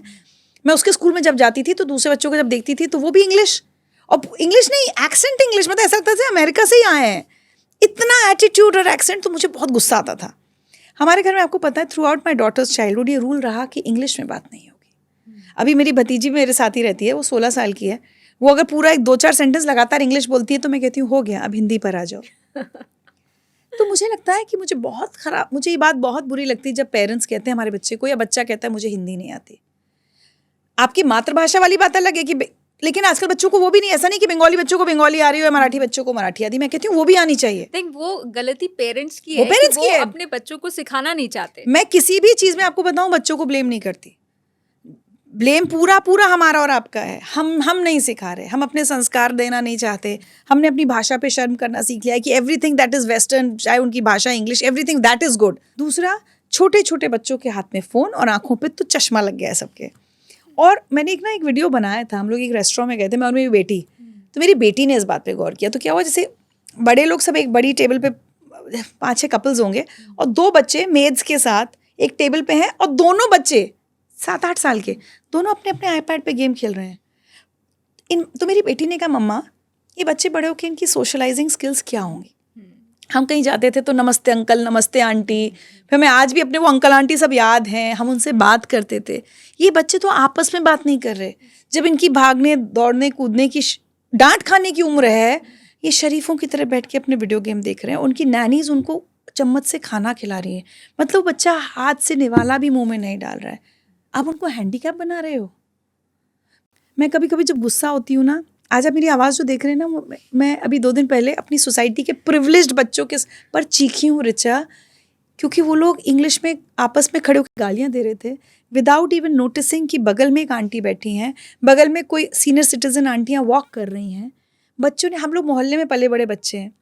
Speaker 2: मैं उसके स्कूल में जब जाती थी तो दूसरे बच्चों को जब देखती थी तो वो भी इंग्लिश, और इंग्लिश नहीं, एक्सेंट इंग्लिश, मतलब ऐसा लगता था अमेरिका से ही आए हैं। इतना एटीट्यूड और एक्सेंट, तो मुझे बहुत गुस्सा आता था। हमारे घर में आपको पता है throughout my daughter's childhood ये रूल रहा कि इंग्लिश में बात नहीं होगी। अभी मेरी भतीजी मेरे साथ ही रहती है, वो 16 साल की है। वो अगर पूरा 2-4 सेंटेंस लगातार इंग्लिश बोलती है तो मैं कहती हूँ हो गया, अब हिंदी पर आ जाओ। तो मुझे लगता है कि मुझे ये बात बहुत बुरी लगती है जब पेरेंट्स कहते हैं हमारे बच्चे को, या बच्चा कहता है मुझे हिंदी नहीं आती। आपकी मातृभाषा वाली बात अलग है कि लेकिन आजकल बच्चों को वो भी नहीं, ऐसा नहीं कि बंगाली बच्चों को बंगाली आ रही हो या मराठी बच्चों को मराठी आती। मैं कहती हूँ वो भी आनी चाहिए।
Speaker 1: देख, वो गलती पेरेंट्स की
Speaker 2: वो
Speaker 1: है
Speaker 2: पेरेंट्स
Speaker 1: कि
Speaker 2: की
Speaker 1: वो
Speaker 2: है।
Speaker 1: अपने बच्चों को सिखाना नहीं चाहते।
Speaker 2: मैं किसी भी चीज़ में आपको बताऊं बच्चों को ब्लेम नहीं करती। ब्लेम पूरा हमारा और आपका है। हम नहीं सिखा रहे, हम अपने संस्कार देना नहीं चाहते। हमने अपनी भाषा पे शर्म करना सीख लिया है कि एवरीथिंग दैट इज़ वेस्टर्न, चाहे उनकी भाषा English, everything that is good. दूसरा, छोटे छोटे बच्चों के हाथ में फ़ोन और आंखों पे तो चश्मा लग गया है सबके। और मैंने एक वीडियो बनाया था, हम लोग एक रेस्टोरेंट में गए थे, मैं और मेरी बेटी। तो मेरी बेटी ने इस बात पे गौर किया। तो क्या हुआ, जैसे बड़े लोग सब एक बड़ी टेबल पे 5-6 कपल्स होंगे और 2 बच्चे मेड्स के साथ एक टेबल पे हैं, और दोनों बच्चे 7-8 साल के, दोनों अपने अपने आईपैड पे गेम खेल रहे हैं। तो मेरी बेटी ने कहा मम्मा ये बच्चे बड़े होकर इनकी सोशलाइजिंग स्किल्स क्या होंगी? हम कहीं जाते थे तो नमस्ते अंकल, नमस्ते आंटी, फिर मैं आज भी अपने वो अंकल आंटी सब याद हैं, हम उनसे बात करते थे। ये बच्चे तो आपस में बात नहीं कर रहे। जब इनकी भागने दौड़ने कूदने की डांट खाने की उम्र है, ये शरीफों की तरह बैठ के अपने वीडियो गेम देख रहे हैं। उनकी नैनीज उनको चम्मच से खाना खिला रही है। मतलब बच्चा हाथ से निवाला भी मुंह में नहीं डाल रहा है, आप उनको हैंडीकैप बना रहे हो। मैं कभी कभी जब गुस्सा होती हूँ ना, आज आप मेरी आवाज़ जो देख रहे हैं ना, मैं अभी 2 दिन पहले अपनी सोसाइटी के प्रिविलेज्ड बच्चों के पर चीखी हूँ रिचा, क्योंकि वो लोग इंग्लिश में आपस में खड़े होकर गालियाँ दे रहे थे विदाउट इवन नोटिसिंग कि बगल में एक आंटी बैठी हैं, बगल में कोई सीनियर सिटीजन आंटियाँ वॉक कर रही हैं। बच्चों ने, हम लोग मोहल्ले में पले बड़े बच्चे हैं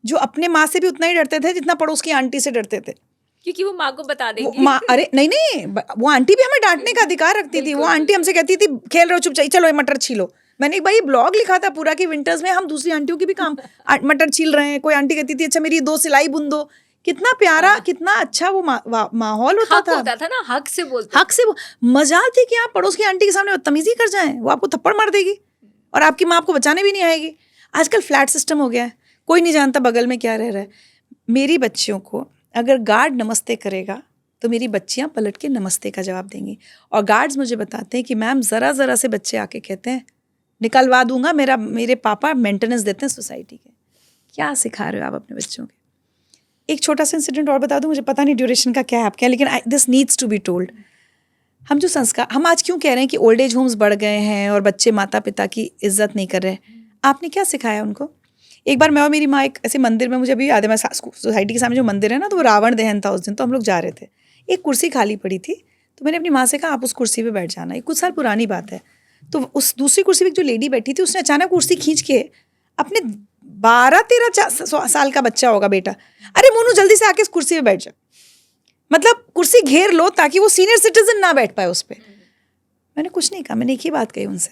Speaker 2: जो अपने माँ से भी उतना ही डरते थे जितना पड़ोस की आंटी से डरते थे,
Speaker 1: क्योंकि वो माँ को बता देंगी।
Speaker 2: माँ, अरे नहीं, वो आंटी भी हमें डांटने का अधिकार रखती थी। वो आंटी हमसे कहती थी खेल रहे हो चुप चाहिए, चलो ये मटर छीलो। मैंने एक बार ये ब्लॉग लिखा था पूरा कि विंटर्स में हम दूसरी आंटियों की भी काम मटर छील रहे हैं। कोई आंटी कहती थी अच्छा मेरी 2 सिलाई बुन दो। कितना प्यारा, कितना अच्छा वो माहौल होता था।
Speaker 1: होता था ना, हक से बोलते,
Speaker 2: हक से। मजाल थी कि आप पड़ोस की आंटी के सामने बदतमीजी कर जाएं, वो आपको थप्पड़ मार देगी और आपकी माँ आपको बचाने भी नहीं आएगी। आजकल फ्लैट सिस्टम हो गया है, कोई नहीं जानता बगल में क्या रह रहा है। मेरी बच्चियों को अगर गार्ड नमस्ते करेगा तो मेरी बच्चियां पलट के नमस्ते का जवाब देंगी। और गार्ड्स मुझे बताते हैं कि मैम ज़रा से बच्चे आके कहते हैं निकलवा दूंगा, मेरे पापा मेंटेनेंस देते हैं सोसाइटी के। क्या सिखा रहे हो आप अपने बच्चों के? एक छोटा सा इंसिडेंट और बता दूं, मुझे पता नहीं ड्यूरेशन का क्या है आपके यहाँ, लेकिन this needs to be told. हम जो संस्कार, हम आज क्यों कह रहे हैं कि ओल्ड एज होम्स बढ़ गए हैं और बच्चे माता पिता की इज्जत नहीं कर रहे, आपने क्या सिखाया उनको? एक बार मैं और मेरी माँ एक ऐसे मंदिर में, मुझे अभी याद है, मैं सोसाइटी के सामने जो मंदिर है ना, तो वो रावण दहन था उस दिन, तो हम लोग जा रहे थे, एक कुर्सी खाली पड़ी थी, तो मैंने अपनी माँ से कहा आप उस कुर्सी पे बैठ जाना। ये कुछ साल पुरानी बात है। तो उस दूसरी कुर्सी पे जो लेडी बैठी थी उसने अचानक कुर्सी खींच के अपने 12-13 साल का बच्चा होगा बेटा, अरे मोनू जल्दी से आके इस कुर्सी पे बैठ जा, मतलब कुर्सी घेर लो ताकि वो सीनियर सिटीजन ना बैठ पाए उस पर। मैंने कुछ नहीं कहा, मैंने एक ही बात कही उनसे,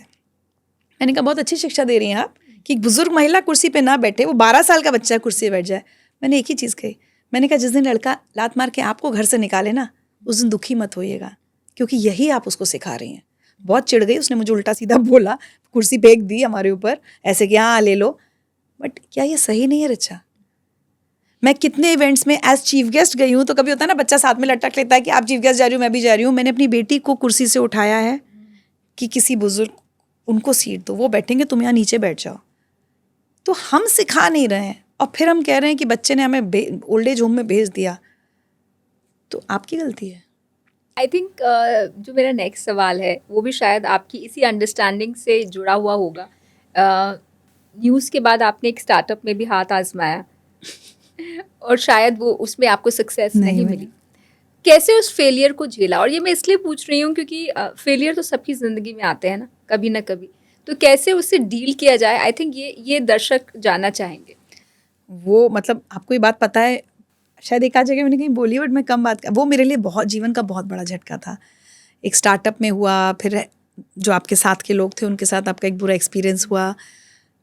Speaker 2: मैंने कहा बहुत अच्छी शिक्षा दे रही हैं आप कि एक बुजुर्ग महिला कुर्सी पे ना बैठे, वो 12 साल का बच्चा कुर्सी पे बैठ जाए। मैंने एक ही चीज़ कही, मैंने कहा जिस दिन लड़का लात मार के आपको घर से निकाले ना, उस दिन दुखी मत होइएगा, क्योंकि यही आप उसको सिखा रही हैं। बहुत चिढ़ गई, उसने मुझे उल्टा सीधा बोला, कुर्सी फेंक दी हमारे ऊपर ऐसे कि हाँ ले लो। बट क्या ये सही नहीं है रिचा? मैं कितने इवेंट्स में एज चीफ गेस्ट गई हूँ, तो कभी होता है ना बच्चा साथ में लटक लेता है कि आप चीफ गेस्ट जा रही हूँ, मैं भी जा रही हूँ। मैंने अपनी बेटी को कुर्सी से उठाया है कि किसी बुजुर्ग, उनको सीट दो, वो बैठेंगे, तुम यहाँ नीचे बैठ जाओ। तो हम सिखा नहीं रहे हैं और फिर हम कह रहे हैं कि बच्चे ने हमें ओल्ड एज होम में भेज दिया, तो आपकी गलती है।
Speaker 1: आई थिंक जो मेरा नेक्स्ट सवाल है वो भी शायद आपकी इसी अंडरस्टैंडिंग से जुड़ा हुआ होगा। न्यूज़ के बाद आपने एक स्टार्टअप में भी हाथ आजमाया और शायद वो उसमें आपको सक्सेस नहीं मिली। कैसे उस फेलियर को झेला? और ये मैं इसलिए पूछ रही हूँ क्योंकि फेलियर तो सबकी ज़िंदगी में आते हैं ना कभी। तो कैसे उससे डील किया जाए? आई थिंक ये दर्शक जानना चाहेंगे।
Speaker 2: वो मतलब आपको ये बात पता है, शायद एक आध जगह मैंने कहीं बोली बट मैं कम बात, वो मेरे लिए बहुत जीवन का बहुत बड़ा झटका था। एक स्टार्टअप में हुआ, फिर जो आपके साथ के लोग थे उनके साथ आपका एक बुरा एक्सपीरियंस हुआ,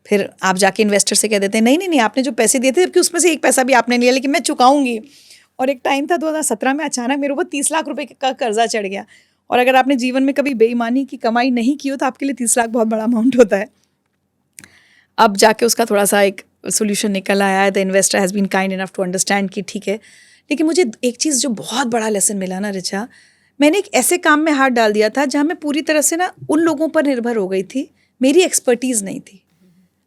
Speaker 2: फिर आप जाके इन्वेस्टर से कह देते हैं नहीं आपने जो पैसे दिए थे जबकि उसमें से एक पैसा भी आपने लिया लेकिन मैं चुकाऊंगी। और एक टाइम था 2017 में, अचानक मेरे ऊपर 30 लाख रुपए का कर्जा चढ़ गया। और अगर आपने जीवन में कभी बेईमानी की कमाई नहीं की हो तो आपके लिए 30 लाख बहुत बड़ा अमाउंट होता है। अब जाके उसका थोड़ा सा एक सोल्यूशन निकल आया है। The investor has been kind enough to understand कि ठीक है। लेकिन मुझे एक चीज़ जो बहुत बड़ा लेसन मिला ना रिचा, मैंने एक ऐसे काम में हाथ डाल दिया था जहाँ मैं पूरी तरह से ना उन लोगों पर निर्भर हो गई थी, मेरी एक्सपर्टीज़ नहीं थी।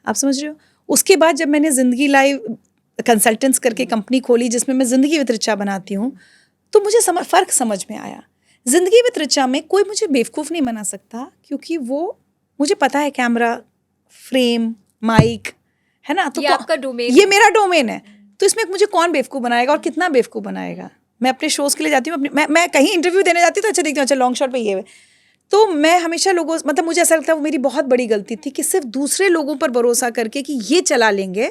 Speaker 2: आप समझ रहे हो? उसके बाद जब मैंने ज़िंदगी लाइव कंसल्टेंट्स करके कंपनी खोली जिसमें मैं ज़िंदगी विद रिचा बनाती हूँ, तो मुझे फ़र्क समझ में आया। ज़िंदगी विद रिचा में कोई मुझे बेवकूफ़ नहीं बना सकता, क्योंकि वो मुझे पता है कैमरा, फ्रेम, माइक है ना, तो
Speaker 1: ये आपका डोमेन,
Speaker 2: ये मेरा डोमेन है। तो इसमें मुझे कौन बेवकूफ़ बनाएगा और कितना बेवकूफ़ बनाएगा? मैं अपने शोज़ के लिए जाती हूँ, मैं कहीं इंटरव्यू देने जाती हूँ तो अच्छा देखती हूँ, अच्छा लॉन्ग शॉट पे ये है। तो मैं हमेशा लोगों, मतलब मुझे ऐसा लगता है वो मेरी बहुत बड़ी गलती थी कि सिर्फ दूसरे लोगों पर भरोसा करके कि ये चला लेंगे,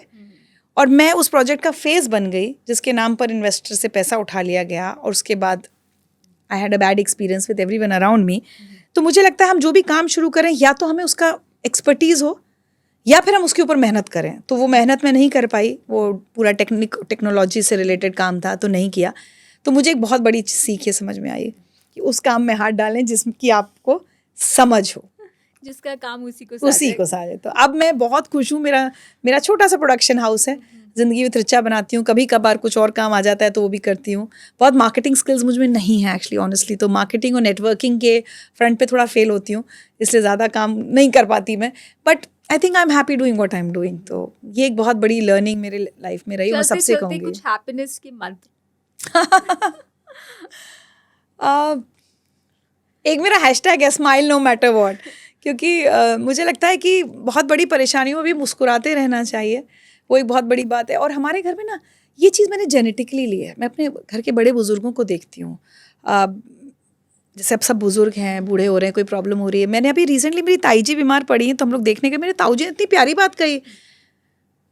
Speaker 2: और मैं उस प्रोजेक्ट का फेस बन गई जिसके नाम पर इन्वेस्टर से पैसा उठा लिया गया, और उसके बाद I had a bad experience with everyone around me. तो मुझे लगता है हम जो भी काम शुरू करें, या तो हमें उसका एक्सपर्टीज़ हो या फिर हम उसके ऊपर मेहनत करें। तो वो मेहनत मैं नहीं कर पाई, वो पूरा टेक्नोलॉजी से रिलेटेड काम था तो नहीं किया। तो मुझे एक बहुत बड़ी सीख ये समझ में आई कि उस काम में हाथ डालें जिसकी आपको समझ हो,
Speaker 1: जिसका काम उसी को
Speaker 2: साझे। तो अब मैं बहुत खुश हूँ। मेरा छोटा सा प्रोडक्शन हाउस है, ज़िंदगी विद रिचा बनाती हूँ। कभी कभार कुछ और काम आ जाता है तो वो भी करती हूँ। बहुत मार्केटिंग स्किल्स मुझ में नहीं है एक्चुअली, ऑनेस्टली। तो मार्केटिंग और नेटवर्किंग के फ्रंट पे थोड़ा फेल होती हूँ, इसलिए ज़्यादा काम नहीं कर पाती मैं। But I think I am happy doing what I am doing. तो ये एक बहुत बड़ी लर्निंग मेरे लाइफ में रही, मैं सबसे कहूँगी।
Speaker 1: कुछ हैप्पीनेस के मंत्र
Speaker 2: एक मेरा हैशटैग है स्माइल नो मैटर व्हाट, क्योंकि मुझे लगता है कि बहुत बड़ी परेशानियों में भी मुस्कुराते रहना चाहिए, वो एक बहुत बड़ी बात है। और हमारे घर में ना ये चीज़ मैंने जेनेटिकली ली है। मैं अपने घर के बड़े बुजुर्गों को देखती हूँ, जैसे अब सब बुजुर्ग हैं, बूढ़े हो रहे हैं, कोई प्रॉब्लम हो रही है। मैंने अभी रिसेंटली, मेरी ताई जी बीमार पड़ी हैं तो हम लोग देखने गए, मेरे ताऊ जी ने इतनी प्यारी बात कही,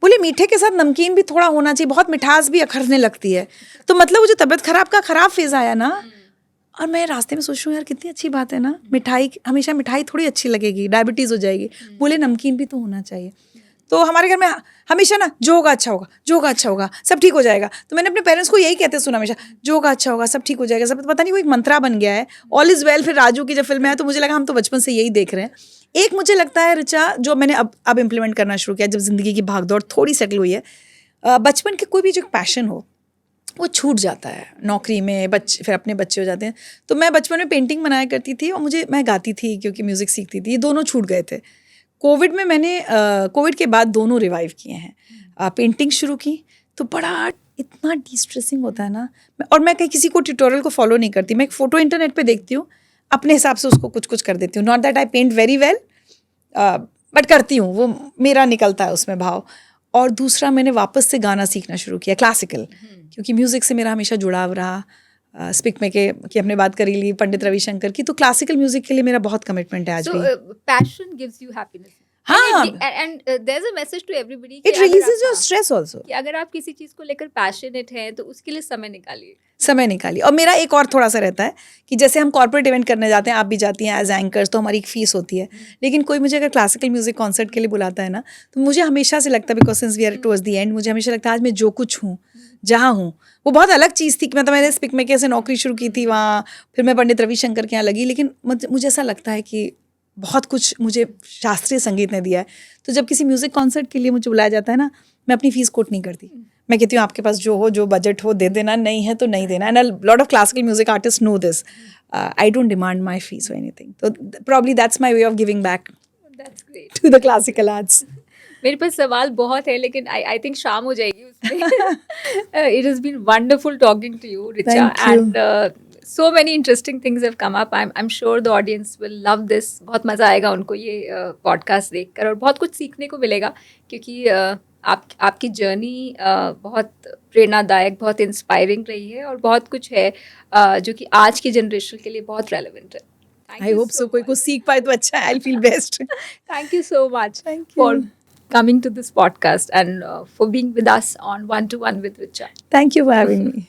Speaker 2: बोले मीठे के साथ नमकीन भी थोड़ा होना चाहिए, बहुत मिठास भी अखरने लगती है। तो मतलब वो जो तबीयत खराब फेज़ आया ना, और मैं रास्ते में सोच रही हूँ यार कितनी अच्छी बात है ना, मिठाई हमेशा मिठाई थोड़ी अच्छी लगेगी, डायबिटीज़ हो जाएगी, बोले नमकीन भी तो होना चाहिए। तो हमारे घर में हमेशा ना जो होगा अच्छा होगा, जो होगा अच्छा होगा, सब ठीक हो जाएगा। तो मैंने अपने पेरेंट्स को यही कहते सुना हमेशा, जो होगा अच्छा होगा, सब ठीक हो जाएगा। सब पता नहीं वो एक मंत्रा बन गया है, ऑल इज़ वेल। फिर राजू की जब फिल्म है तो मुझे लगा हम तो बचपन से यही देख रहे हैं। एक मुझे लगता है रिचा, जो मैंने अब इम्प्लीमेंट करना शुरू किया जब ज़िंदगी की भागदौड़ थोड़ी सेटल हुई है, बचपन के कोई भी जो पैशन हो वो छूट जाता है नौकरी में, फिर अपने बच्चे हो जाते हैं। तो मैं बचपन में पेंटिंग बनाया करती थी और मैं गाती थी क्योंकि म्यूज़िक सीखती थी, ये दोनों छूट गए थे। कोविड में मैंने कोविड के बाद दोनों रिवाइव किए हैं। पेंटिंग शुरू की तो बड़ा इतना डिस्ट्रेसिंग होता है ना, और मैं कहीं किसी को ट्यूटोरियल को फॉलो नहीं करती, मैं एक फ़ोटो इंटरनेट पे देखती हूँ, अपने हिसाब से उसको कुछ कर देती हूँ। Not that I paint very well, but करती हूँ, वो मेरा निकलता है उसमें भाव। और दूसरा, मैंने वापस से गाना सीखना शुरू किया, क्लासिकल, क्योंकि म्यूज़िक से मेरा हमेशा जुड़ाव रहा। स्पिक में की हमने बात करी ली पंडित रविशंकर की, तो क्लासिकल म्यूजिक के लिए मेरा बहुत कमिटमेंट है आज भी।
Speaker 1: Passion gives you happiness.
Speaker 2: हाँ,
Speaker 1: and there's a message to everybody
Speaker 2: it releases your stress also,
Speaker 1: कि अगर आप किसी चीज को लेकर पैशनेट हैं तो उसके लिए समय निकालिए।
Speaker 2: और मेरा एक और थोड़ा सा रहता है कि जैसे हम कॉर्पोरेट इवेंट करने जाते हैं, आप भी जाती हैं एज एंकर्स, तो हमारी एक फीस होती है। लेकिन कोई मुझे अगर क्लासिकल म्यूजिक कॉन्सर्ट के लिए बुलाता है ना, तो मुझे हमेशा से लगता है, because since we are towards the end, मुझे हमेशा लगता है आज मैं जो कुछ हूँ, जहाँ हूँ, वो बहुत अलग चीज़ थी कि मतलब मैंने स्पिक में कैसे नौकरी शुरू की थी वहाँ, फिर मैं पंडित रविशंकर के यहाँ लगी, लेकिन मुझे ऐसा लगता है कि बहुत कुछ मुझे शास्त्रीय संगीत ने दिया है। तो जब किसी म्यूज़िक कॉन्सर्ट के लिए मुझे बुलाया जाता है ना, मैं अपनी फ़ीस कोट नहीं करती। मैं कहती हूँ आपके पास जो हो, जो बजट हो दे देना, नहीं है तो नहीं देना। And a lot of classical music artist know this. I don't demand my fees और एनीथिंग। तो probably that's my way of giving back to the classical arts.
Speaker 1: मेरे पास सवाल बहुत है लेकिन आई थिंक शाम हो जाएगी उसमें। It has been wonderful talking to you Richa, and so many interesting things have come up. I'm sure the audience will love this. बहुत मज़ा आएगा उनको ये पॉडकास्ट देखकर और बहुत कुछ सीखने को मिलेगा क्योंकि आपकी जर्नी बहुत प्रेरणादायक, बहुत इंस्पायरिंग रही है और बहुत कुछ है जो कि आज की जनरेशन के लिए बहुत रेलेवेंट है. Thank
Speaker 2: I
Speaker 1: you
Speaker 2: hope
Speaker 1: so
Speaker 2: सो कोई
Speaker 1: much.
Speaker 2: कुछ सीख पाए तो अच्छा है. I feel best.
Speaker 1: Thank you so much
Speaker 2: Thank
Speaker 1: for
Speaker 2: you.
Speaker 1: coming to this podcast and for being with us on One to One with Richa.
Speaker 2: Thank you for having me.